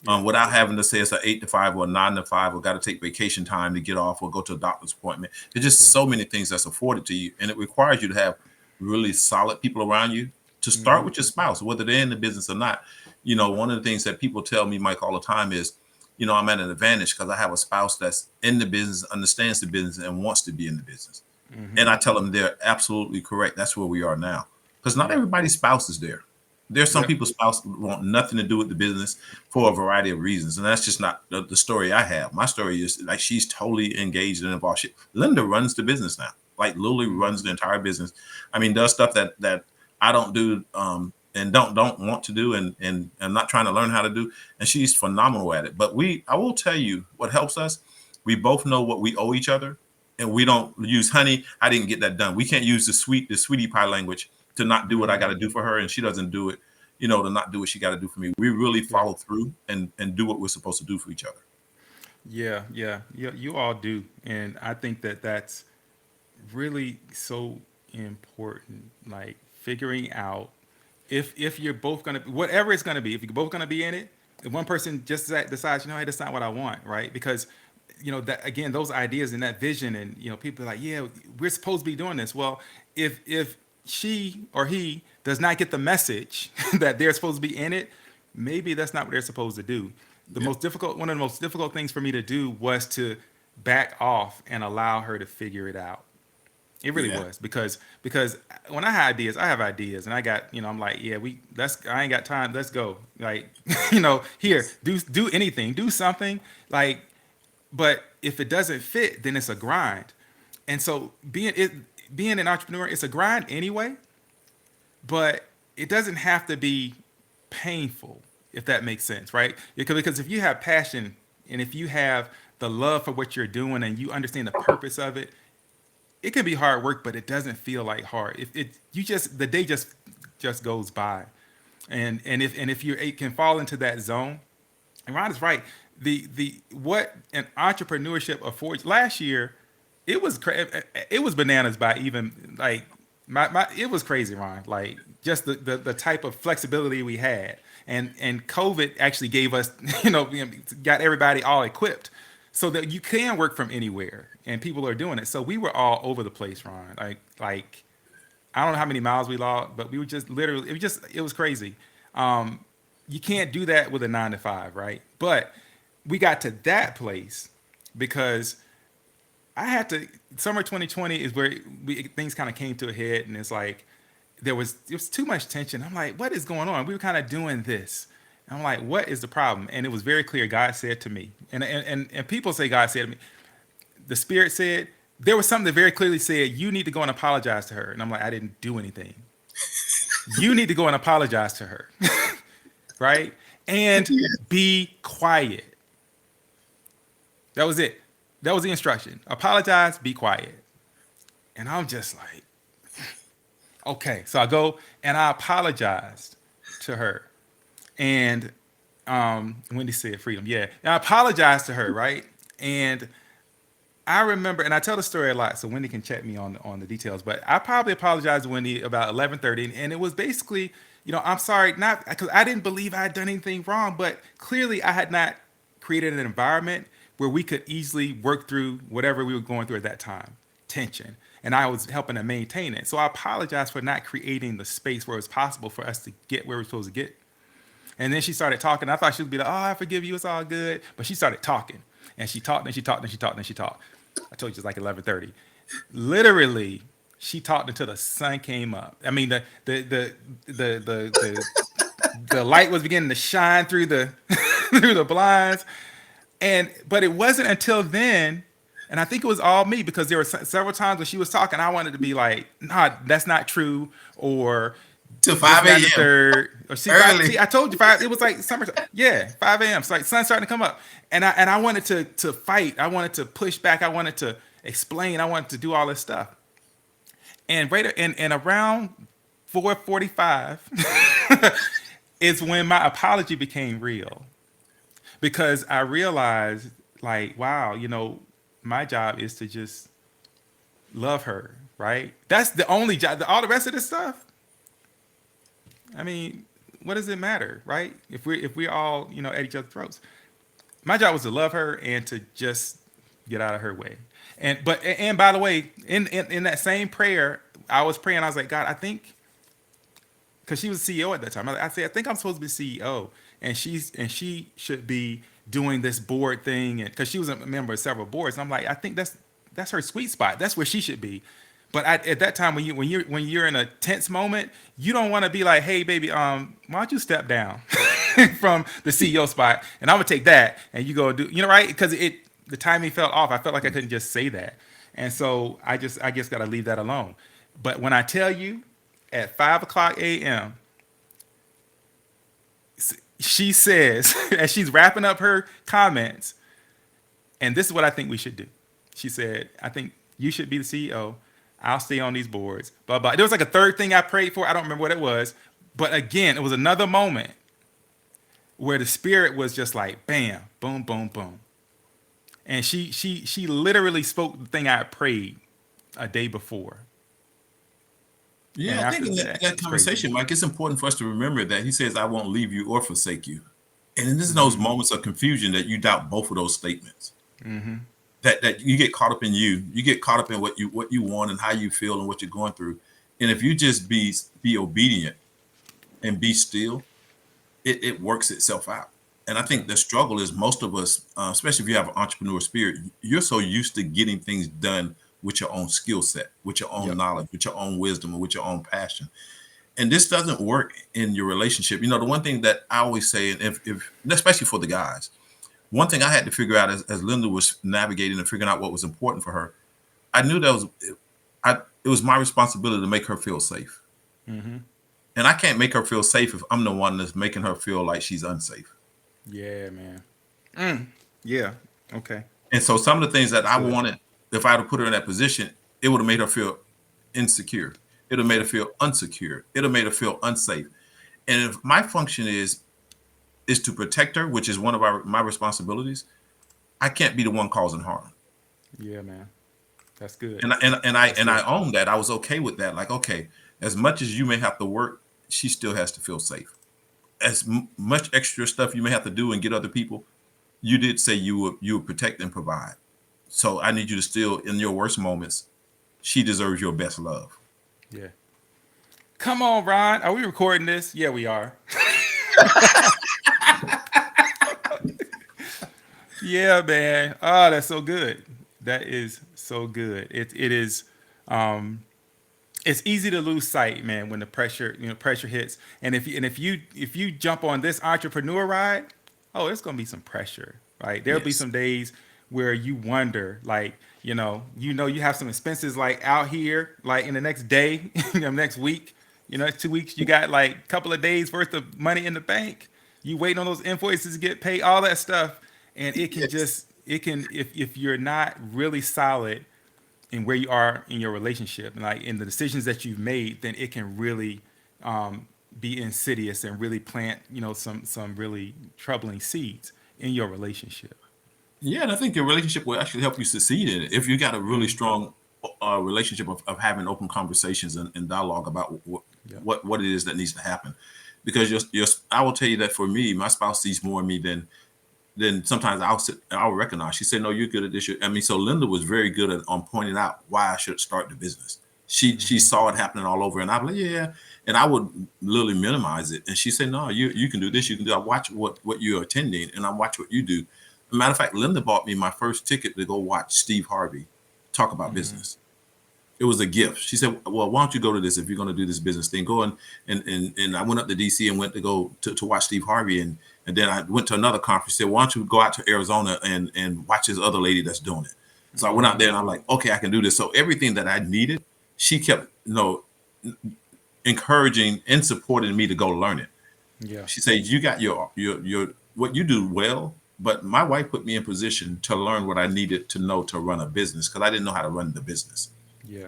Yeah. Without having to say it's an 8 to 5 or a 9 to 5 or got to take vacation time to get off or go to a doctor's appointment. There's just Yeah. so many things that's afforded to you, and it requires you to have really solid people around you to start Mm-hmm. with your spouse, whether they're in the business or not. One of the things that people tell me, Mike, all the time is, I'm at an advantage because I have a spouse that's in the business, understands the business, and wants to be in the business. Mm-hmm. And I tell them they're absolutely correct. That's where we are now. Because not Yeah. everybody's spouse is there. There's some Yeah. people's spouse want nothing to do with the business for a variety of reasons. And that's just not the story I have. My story is like she's totally engaged and involved. Linda runs the business now. Like Lily Mm-hmm. runs the entire business. I mean, does stuff that I don't do and don't want to do and I'm not trying to learn how to do. And she's phenomenal at it. But I will tell you what helps us. We both know what we owe each other, and we don't use honey. I didn't get that done. We can't use the sweetie pie language to not do what I got Mm-hmm. to do for her, and she doesn't do it, to not do what she got to do for me. We really Yeah. follow through and do what we're supposed to do for each other. Yeah. Yeah. Yeah. You all do. And I think that that's really so important. Like figuring out if you're both gonna whatever it's gonna be, if you're both gonna be in it, if one person just decides, hey, that's not what I want, right? Because that again, those ideas and that vision, and people are like, yeah, we're supposed to be doing this. Well, if she or he does not get the message that they're supposed to be in it, maybe that's not what they're supposed to do. Yeah, One of the most difficult things for me to do was to back off and allow her to figure it out. It really yeah, was because when I have ideas, and I got I'm like, yeah, I ain't got time. Let's go. Like here, do anything, do something. Like, but if it doesn't fit, then it's a grind. And so being an entrepreneur, it's a grind anyway. But it doesn't have to be painful, if that makes sense, right? Because if you have passion and if you have the love for what you're doing and you understand the purpose of it, it can be hard work, but it doesn't feel like hard. If it you just the day just goes by, and if you it can fall into that zone. And Ron is right. The what an entrepreneurship affords. Last year, it was bananas by even like my it was crazy, Ron. Like just the type of flexibility we had, and COVID actually gave us got everybody all equipped. so that you can work from anywhere, and people are doing it. So we were all over the place, Ron. Like I don't know how many miles we logged, but we were just literally it was crazy. You can't do that with a 9 to 5, right? But we got to that place because I had to. Summer 2020 is where things kind of came to a head, and it's like there was too much tension. I'm like, what is going on? We were kind of doing this. I'm like, what is the problem? And it was very clear. God said to me, and people say God said to me. The Spirit said there was something that very clearly said you need to go and apologize to her. And I'm like, I didn't do anything. You need to go and apologize to her, right? And be quiet. That was it. That was the instruction. Apologize, be quiet. And I'm just like, okay. So I go and I apologized to her. And Wendy said freedom. Yeah. And I apologized to her, right? And I remember, and I tell the story a lot, so Wendy can check me on the details. But I probably apologized to Wendy about 11:30, and it was basically, I'm sorry, not because I didn't believe I had done anything wrong, but clearly I had not created an environment where we could easily work through whatever we were going through at that time, tension, and I was helping to maintain it. So I apologize for not creating the space where it was possible for us to get where we're supposed to get. And then she started talking. I thought she would be like, "Oh, I forgive you. It's all good." But she started talking, and she talked, and she talked, and she talked, and she talked. I told you it's like 11:30. Literally, she talked until the sun came up. I mean, the light was beginning to shine through the through the blinds, but it wasn't until then. And I think it was all me because there were several times when she was talking, I wanted to be like, "Nah, that's not true," or Till this, 5 that, and the a.m. third. Or Early. see, I told you five. It was like summertime. Yeah, 5 a.m. It's like sun starting to come up, and I wanted to fight. I wanted to push back. I wanted to explain. I wanted to do all this stuff. And and around 4:45 is when my apology became real, because I realized, like, wow, my job is to just love her, right? That's the only job. All the rest of this stuff, I mean, what does it matter, right? If we're all at each other's throats. My job was to love her and to just get out of her way. And by the way, in that same prayer, I was praying. I was like, God, I think, because she was CEO at that time. I said, I think I'm supposed to be CEO, and she should be doing this board thing, and because she was a member of several boards. And I'm like, I think that's her sweet spot. That's where she should be. But at that time, when you're in a tense moment, you don't want to be like, hey, baby, why don't you step down from the CEO spot, and I'm gonna take that, and you go do, right? Because the timing felt off. I felt like I couldn't just say that, and so I guess got to leave that alone. But when I tell you, at 5:00 a.m., she says, as she's wrapping up her comments, and this is what I think we should do. She said, I think you should be the CEO. I'll stay on these boards. Blah, blah. There was like a third thing I prayed for. I don't remember what it was. But again, it was another moment where the Spirit was just like, bam, boom, boom, boom. And she literally spoke the thing I had prayed a day before. Yeah, I think in that conversation, Mike, it's important for us to remember that he says, I won't leave you or forsake you. And this is those moments of confusion that you doubt both of those statements. Mm-hmm. That you get caught up in you get caught up in what you want and how you feel and what you're going through. And if you just be obedient and be still, it works itself out. And I think the struggle is most of us, especially if you have an entrepreneur spirit, you're so used to getting things done with your own skill set, with your own knowledge, with your own wisdom, and with your own passion. And this doesn't work in your relationship. The one thing that I always say, and if especially for the guys, one thing I had to figure out as Linda was navigating and figuring out what was important for her, I knew that it was my responsibility to make her feel safe. Mm-hmm. And I can't make her feel safe if I'm the one that's making her feel like she's unsafe. Yeah, man. Yeah. Okay. And so some of the things that I wanted, if I had to put her in that position, it would have made her feel insecure. It would have made her feel unsecure. It would have made her feel unsafe. And if my function is to protect her, which is one of my responsibilities, I can't be the one causing harm. Yeah, man. That's good. And I own that. I was okay with that. Like, okay, as much as you may have to work, she still has to feel safe. As much extra stuff you may have to do and get other people, you did say you would protect and provide. So I need you to still, in your worst moments, she deserves your best love. Yeah. Come on, Ron. Are we recording this? Yeah, we are. Yeah, man. Oh, that's so good. That is so good. It is. Um, it's easy to lose sight, man, when the pressure hits. And if you jump on this entrepreneur ride, oh, it's gonna be some pressure, right? There'll be Yes. some days where you wonder, like, you have some expenses like out here, like in the next day, next week, 2 weeks, you got like a couple of days worth of money in the bank. You waiting on those invoices to get paid, all that stuff, and Yes. it can if you're not really solid in where you are in your relationship and like in the decisions that you've made, then it can really be insidious and really plant some really troubling seeds in your relationship. Yeah, and I think your relationship will actually help you succeed in it if you got a really strong relationship of having open conversations and dialogue about Yeah. what it is that needs to happen. Because I will tell you that for me, my spouse sees more in me than sometimes I'll recognize. She said, "No, you're good at this." I mean, so Linda was very good at on pointing out why I should start the business. She Hmm. saw it happening all over, and I'm like, "Yeah," and I would literally minimize it. And she said, "No, you can do this. You can do. I watch what you're attending, and I watch what you do." Matter of fact, Linda bought me my first ticket to go watch Steve Harvey talk about Hmm. business. It was a gift. She said, "Well, why don't you go to this if you're going to do this business thing? Go and I went up to DC and went to go to watch Steve Harvey and then I went to another conference. She said, why don't you go out to Arizona and watch this other lady that's doing it?" So I went out there and I'm like, okay, I can do this. So everything that I needed, she kept encouraging and supporting me to go learn it. Yeah. She said, "You got your what you do well." But my wife put me in position to learn what I needed to know to run a business because I didn't know how to run the business. Yeah.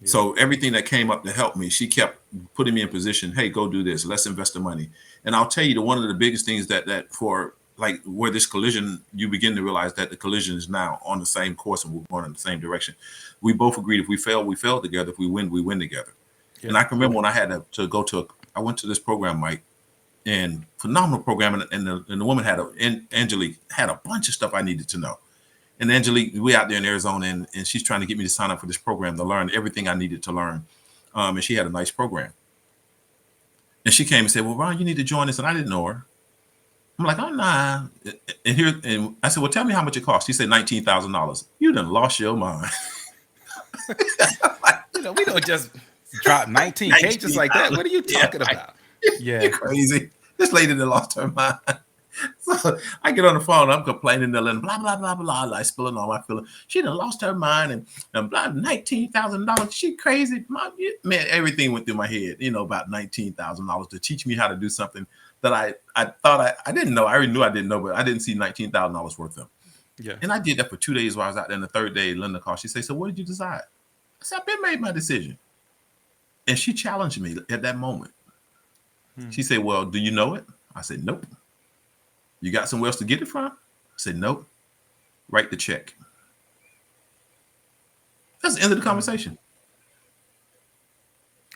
Yeah. So everything that came up to help me, she kept putting me in position. Hey, go do this. Let's invest the money. And I'll tell you, one of the biggest things that for like where this collision, you begin to realize that the collision is now on the same course and we're going in the same direction. We both agreed if we fail together. If we win together. And Yeah. I can remember when I had to go to, I went to this program, Mike, and phenomenal program. And the woman Angelique had a bunch of stuff I needed to know. And Angelique, we out there in Arizona, and she's trying to get me to sign up for this program to learn everything I needed to learn. And she had a nice program. And she came and said, "Well, Ron, you need to join us." And I didn't know her. I'm like, "Oh, nah." And I said, "Well, tell me how much it costs." She said, $19,000. You done lost your mind. We don't just drop 19K just like that. 19,000. What are you Yeah, talking right. about? You're Yeah. crazy. This lady done lost her mind. So I get on the phone, I'm complaining to Lynn, blah, blah, blah, blah, like spilling all my feelings. She done lost her mind and blah, $19,000. She crazy. Man, everything went through my head, about $19,000 to teach me how to do something that I thought I didn't know. I already knew I didn't know, but I didn't see $19,000 worth of. Yeah. And I did that for 2 days while I was out there. And the third day, Linda called. She said, "So what did you decide?" I said, "I've been made my decision." And she challenged me at that moment. Hmm. She said, "Well, do you know it?" I said, "Nope." "You got somewhere else to get it from?" I said, "Nope." "Write the check." That's the end of the conversation.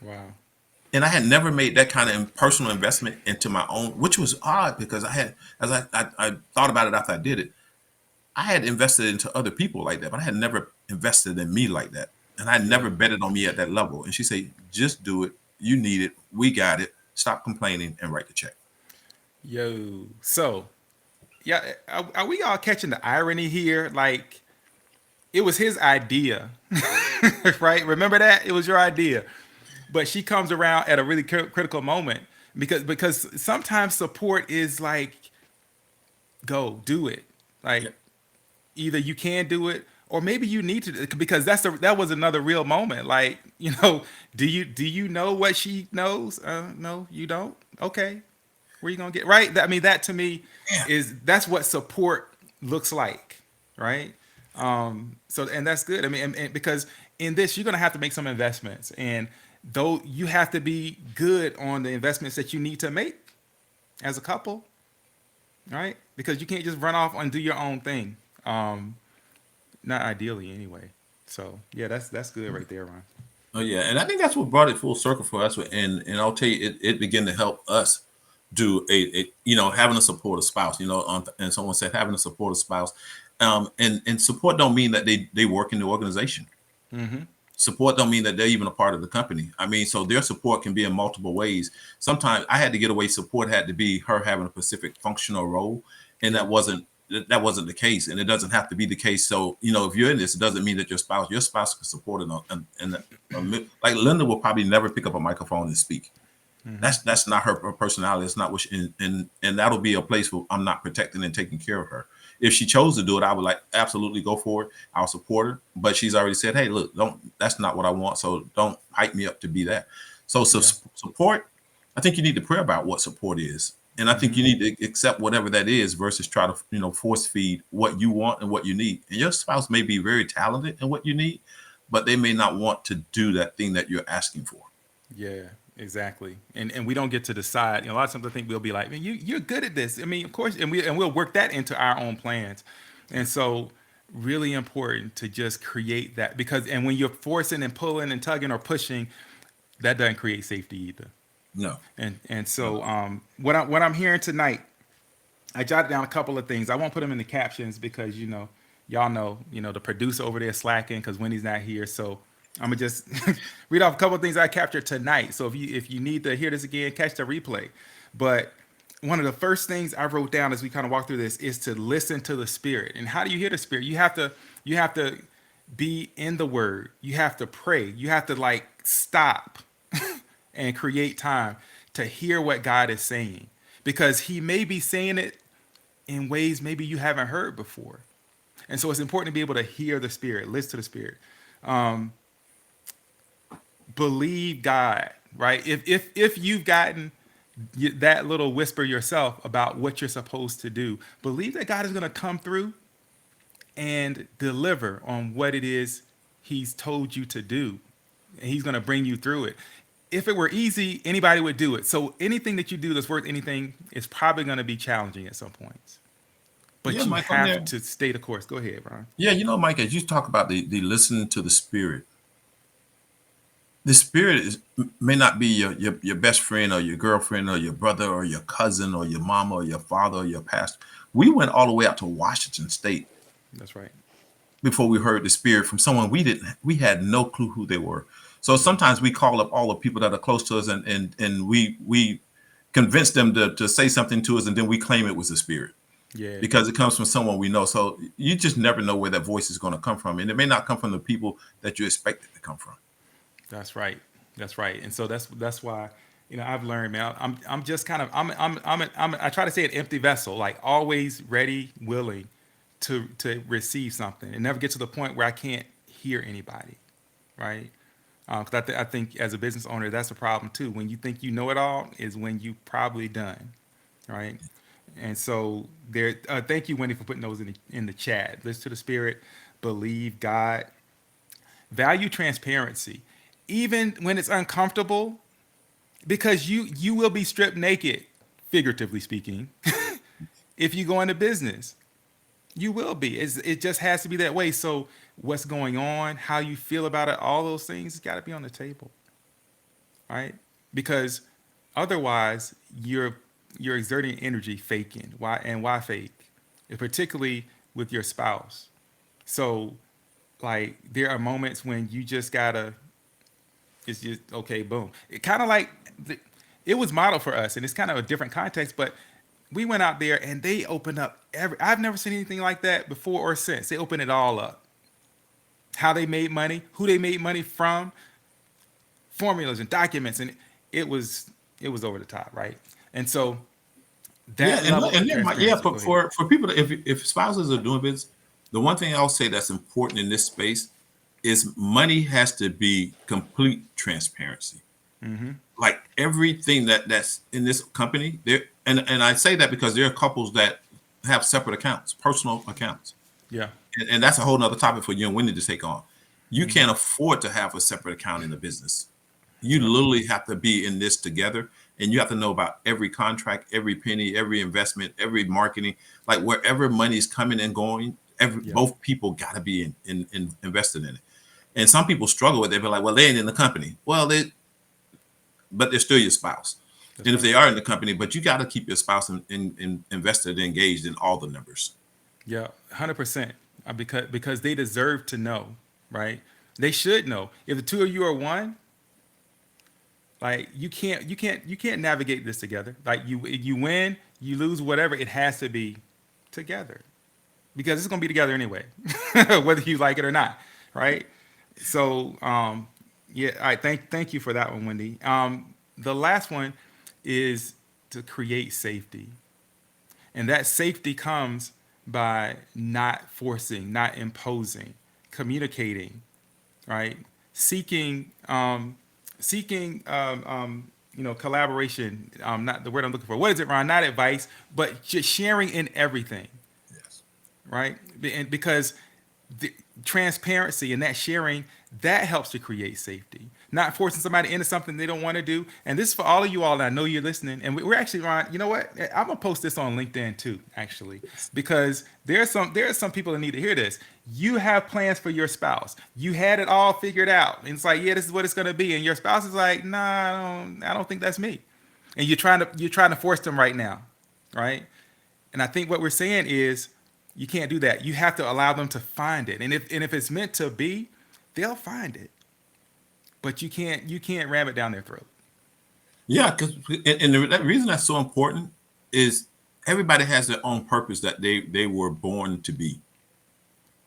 Wow. And I had never made that kind of personal investment into my own, which was odd because I had, as I thought about it after I did it, I had invested into other people like that, but I had never invested in me like that. And I Yeah. never betted on me at that level. And she said, "Just do it. You need it. We got it. Stop complaining and write the check." Yo. So, yeah, are we all catching the irony here? Like, it was his idea, right? Remember that? It was your idea. But she comes around at a really critical moment because sometimes support is like, go do it. Yeah. Like, either you can do it or maybe you need to, because that was another real moment. Like, do you know what she knows? No, you don't. Okay, where you gonna get right? I mean, that to me Yeah. that's what support looks like, right? So and that's good. I mean, and because in this you're gonna have to make some investments, and though you have to be good on the investments that you need to make as a couple, right? Because you can't just run off and do your own thing. Not ideally anyway. So yeah, that's good right there, Ron. Oh yeah, and I think that's what brought it full circle for us. And I'll tell you, it began to help us do having a supportive spouse, and someone said having a supportive spouse, and support don't mean that they work in the organization. Mm-hmm. Support don't mean that they're even a part of the company. I mean, so their support can be in multiple ways. Sometimes I had to get away. Support had to be her having a specific functional role, and Yeah. that wasn't the case, and it doesn't have to be the case. So if you're in this, it doesn't mean that your spouse can support it. Like Linda will probably never pick up a microphone and speak. Mm-hmm. That's not her personality. It's not what and that'll be a place where I'm not protecting and taking care of her. If she chose to do it, I would like absolutely go for it. I'll support her. But she's already said, "Hey, look, don't. That's not what I want. So don't hype me up to be that." So Yeah. support. I think you need to pray about what support is, and I think Mm-hmm. you need to accept whatever that is versus try to force feed what you want and what you need. And your spouse may be very talented in what you need, but they may not want to do that thing that you're asking for. Yeah, exactly. And we don't get to decide. A lot of times I think we'll be like, man, you're good at this. I mean, of course, and we'll work that into our own plans. And so really important to just create that, because and when you're forcing and pulling and tugging or pushing, that doesn't create safety either. No, And no. so what I'm hearing tonight, I jotted down a couple of things. I won't put them in the captions because y'all know the producer over there slacking because Wendy's not here. So I'm gonna just read off a couple of things I captured tonight. So if you need to hear this again, catch the replay. But one of the first things I wrote down as we kind of walk through this is to listen to the spirit. And how do you hear the spirit? You have to be in the word. You have to pray. You have to like stop and create time to hear what God is saying, because he may be saying it in ways maybe you haven't heard before. And so it's important to be able to hear the spirit, listen to the spirit. Believe God, right? If you've gotten that little whisper yourself about what you're supposed to do, believe that God is going to come through and deliver on what it is he's told you to do. And he's going to bring you through it. If it were easy, anybody would do it. So anything that you do that's worth anything is probably going to be challenging at some points. Yeah, But you Mike, I'm have there. to stay the course. Go ahead, Ron. Yeah, Mike, as you talk about the listening to the spirit may not be your best friend or your girlfriend or your brother or your cousin or your mama or your father or your pastor. We went all the way out to Washington State That's right. before we heard the spirit from someone we had no clue who they were. So Yeah. sometimes we call up all the people that are close to us and we convince them to say something to us, and then we claim it was the spirit Yeah. because it comes from someone we know. So you just never know where that voice is going to come from, and it may not come from the people that you expect it to come from. That's right. That's right. And so that's why I've learned, man. I'm just kind of I try to say an empty vessel, like always ready, willing to receive something, and never get to the point where I can't hear anybody, right? Because I think as a business owner, that's a problem too. When you think you know it all, is when you probably done, right? And so there. Thank you, Wendy, for putting those in the chat. Listen to the spirit, believe God, value transparency, even when it's uncomfortable, because you will be stripped naked, figuratively speaking, if you go into business. You will be. It just has to be that way. So what's going on, how you feel about it, all those things got to be on the table, right? Because otherwise, you're exerting energy faking. Why fake? And particularly with your spouse. So like there are moments when you just gotta. It's just okay, boom. It kind of like it was modeled for us, and it's kind of a different context, but we went out there and they opened up every. I've never seen anything like that before or since. They opened it all up. How they made money, who they made money from, formulas and documents, and it was it was over the top, right? And so Yeah, that level of yeah, transparency. Go ahead. for people if spouses are doing business, the one thing I'll say that's important in this space is money has to be complete transparency. Mm-hmm. Like everything that's in this company, there and I say that because there are couples that have separate accounts, personal accounts. Yeah. And that's a whole nother topic for you and Wendy to take on. You Mm-hmm. can't afford to have a separate account in the business. That's You right. literally have to be in this together, and you have to know about every contract, every penny, every investment, every marketing, like wherever money's coming and going, Yeah. both people got to be in invested in it. And some people struggle with it. They're like, well, they ain't in the company. Well, but they're still your spouse. That's And if right. they are in the company, but you got to keep your spouse invested, engaged in all the numbers. Yeah, 100%. Because they deserve to know, right? They should know. If the two of you are one, like you can't navigate this together. Like you win, you lose, whatever. It has to be together because it's gonna be together anyway, whether you like it or not, right? So yeah, I thank you for that one, Wendy. The last one is to create safety. And that safety comes by not forcing, not imposing, communicating, right? Seeking collaboration. Not the word I'm looking for. What is it, Ron? Not advice, but just sharing in everything, Yes. right? And because the transparency and that sharing, that helps to create safety, not forcing somebody into something they don't want to do. And this is for all of you all, and I know you're listening, and we're actually, Ron, you know what, I'm gonna post this on LinkedIn too, actually, because there are some people that need to hear this. You have plans for your spouse, you had it all figured out, and it's like, yeah, this is what it's gonna be, and your spouse is like, nah, I don't think that's me, and you're trying to force them right now, right? And I think what we're saying is you can't do that. You have to allow them to find it. And if it's meant to be, they'll find it. But you can't ram it down their throat. Yeah, because and the reason that's so important is everybody has their own purpose that they were born to be.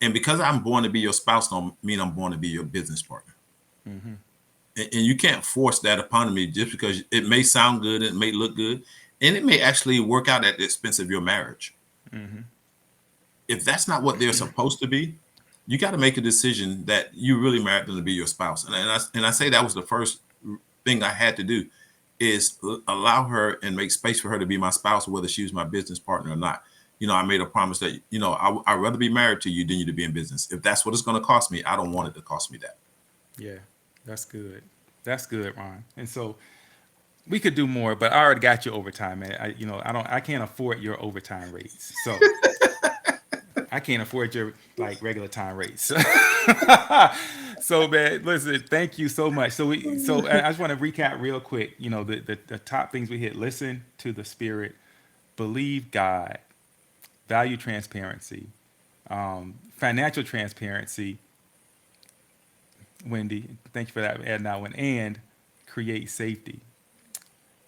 And because I'm born to be your spouse, don't mean I'm born to be your business partner. Hmm. And you can't force that upon me just because it may sound good, it may look good, and it may actually work out at the expense of your marriage. Hmm. If that's not what they're supposed to be, you got to make a decision that you really married them to be your spouse. And I say that was the first thing I had to do is allow her and make space for her to be my spouse, whether she was my business partner or not. I made a promise that, I'd rather be married to you than you to be in business. If that's what it's going to cost me, I don't want it to cost me that. Yeah, that's good. That's good, Ron. And so we could do more, but I already got your overtime, man. I can't afford your overtime rates. So I can't afford your like regular time rates. So man, listen, thank you so much. I just want to recap real quick. The top things we hit: listen to the Spirit, believe God, value transparency, financial transparency. Wendy, thank you for that adding that one, and create safety.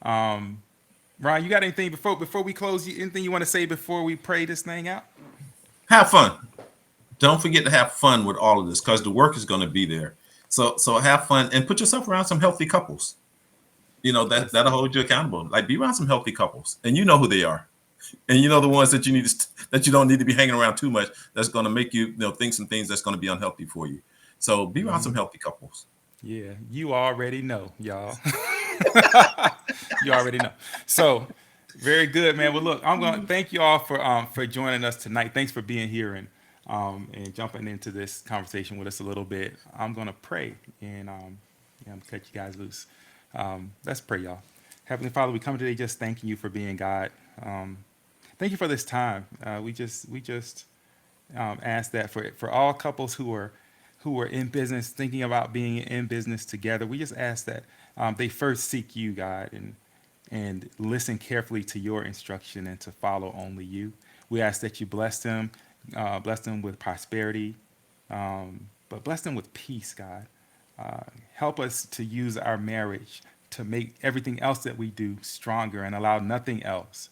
Ron, you got anything before we close? Anything you want to say before we pray this thing out? Have fun. Don't forget to have fun with all of this because the work is going to be there. So have fun and put yourself around some healthy couples. Yes. That'll hold you accountable. Like be around some healthy couples, and you know who they are, and you know the ones that that you don't need to be hanging around too much. That's going to make you, think some things that's going to be unhealthy for you. So be around some healthy couples. Yeah, you already know, y'all. You already know. So, very good, man. Well, look, I'm going to thank you all for joining us tonight. Thanks for being here and jumping into this conversation with us a little bit. I'm going to pray and yeah, I'm gonna cut you guys loose. Let's pray, y'all. Heavenly Father, we come today just thanking you for being God. Thank you for this time. We just ask that for all couples who are in business, thinking about being in business together. We just ask that they first seek you, God, and listen carefully to your instruction and to follow only you. We ask that you bless them with prosperity, but bless them with peace, God. Help us to use our marriage to make everything else that we do stronger and allow nothing else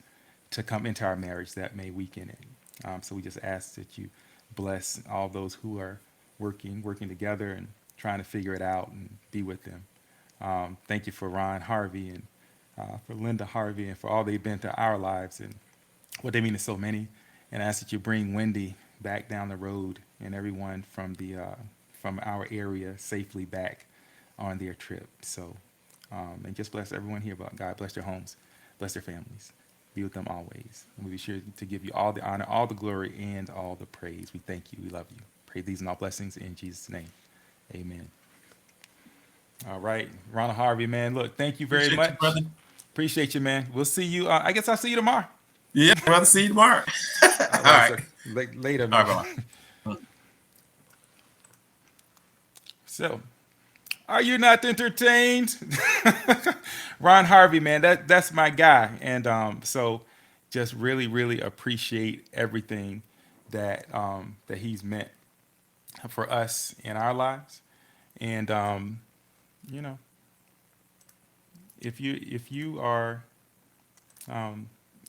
to come into our marriage that may weaken it. So we just ask that you bless all those who are working together and trying to figure it out and be with them. Thank you for Ron Harvey and for Linda Harvey and for all they've been through our lives and what they mean to so many. And I ask that you bring Wendy back down the road and everyone from our area safely back on their trip. So, and just bless everyone here. But God bless their homes, bless their families, be with them always. And we'll be sure to give you all the honor, all the glory, and all the praise. We thank you. We love you. Pray these and all blessings in Jesus' name. Amen. All right, Ronald Harvey, man. Look, thank you very Appreciate you, much. brother. Appreciate you, man. We'll see you. I guess I'll see you tomorrow. Yeah, I'd rather see you tomorrow. All All right, right. sir. Later, All man. right, bye. So, Are you not entertained? Ron Harvey, man, that's my guy, and so just really, really appreciate everything that he's meant for us in our lives, and you know, if you are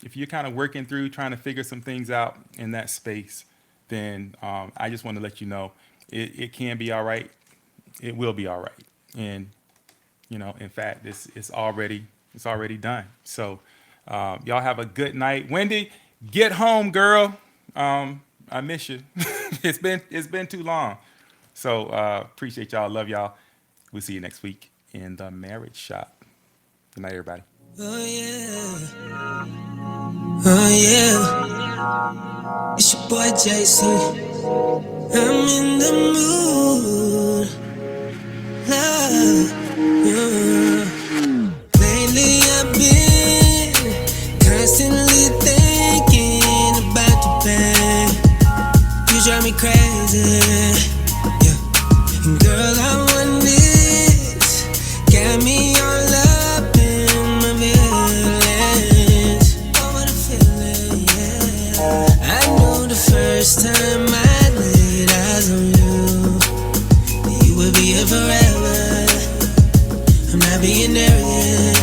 if you're kind of working through trying to figure some things out in that space, then I just want to let you know it can be all right. It will be all right, and in fact, it's already done. So y'all have a good night. Wendy, get home, girl. I miss you. It's been too long. So appreciate y'all. Love y'all. We'll see you next week in the marriage shop. Good night, everybody. Oh yeah, oh yeah. It's your boy Jason. I'm in the mood. Love, yeah. Lately I've been constantly thinking about you, babe. You drive me crazy, yeah. And girl, I want this. Got me all up in my feelings. Oh, what a feeling, yeah. I know the first time I laid eyes on you, you would be here forever. I'm not being arrogant,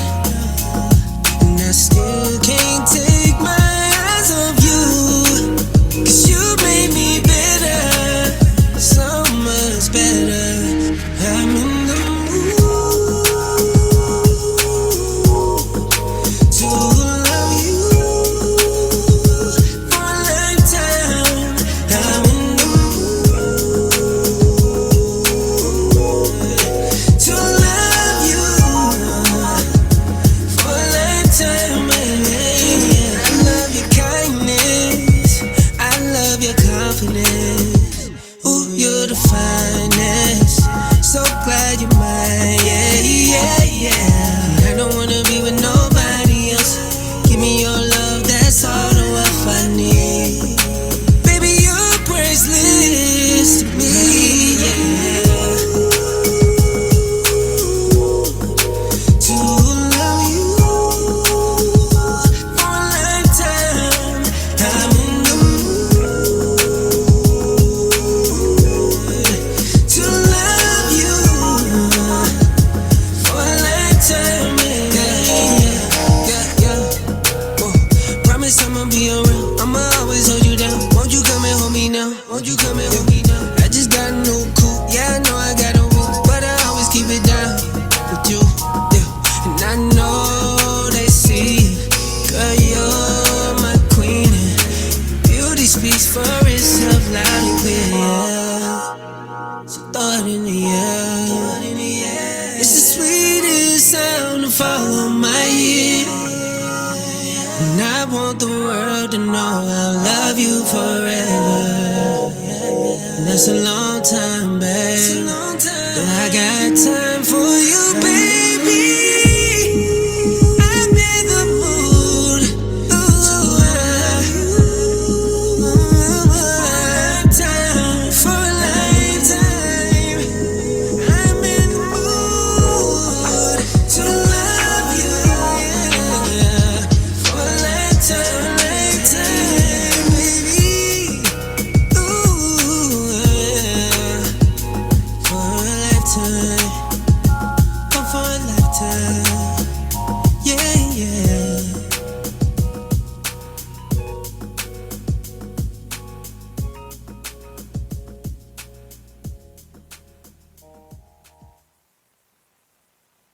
and I still can't take my eyes off you. 'Cause you made me better, so much better. I'm in the mood to love you for a lifetime. I'm in the mood to love you for a lifetime, baby. I love your kindness, I love your confidence. Ooh, you're the finest. So glad you're mine, yeah, yeah, yeah. I don't wanna be with nobody else. Give me your love, that's all the wealth I need. Baby, you're priceless to me, yeah. To love you for a lifetime. I'm in the mood to love you for a lifetime, yeah. Promise I'ma be around. I'ma always hold you down. Won't you come and hold me now? Won't you come and hold me now? I just got a new coupe. Yeah, I know I got a whip, but I always keep it down with you. Yeah. And I know they see, girl, you're my queen. And beauty speaks for itself loud and clear, yeah. So throw it in the air. It's the sweetest sound to follow my ear. And I want the world to know I'll love you forever. And that's a long time, baby.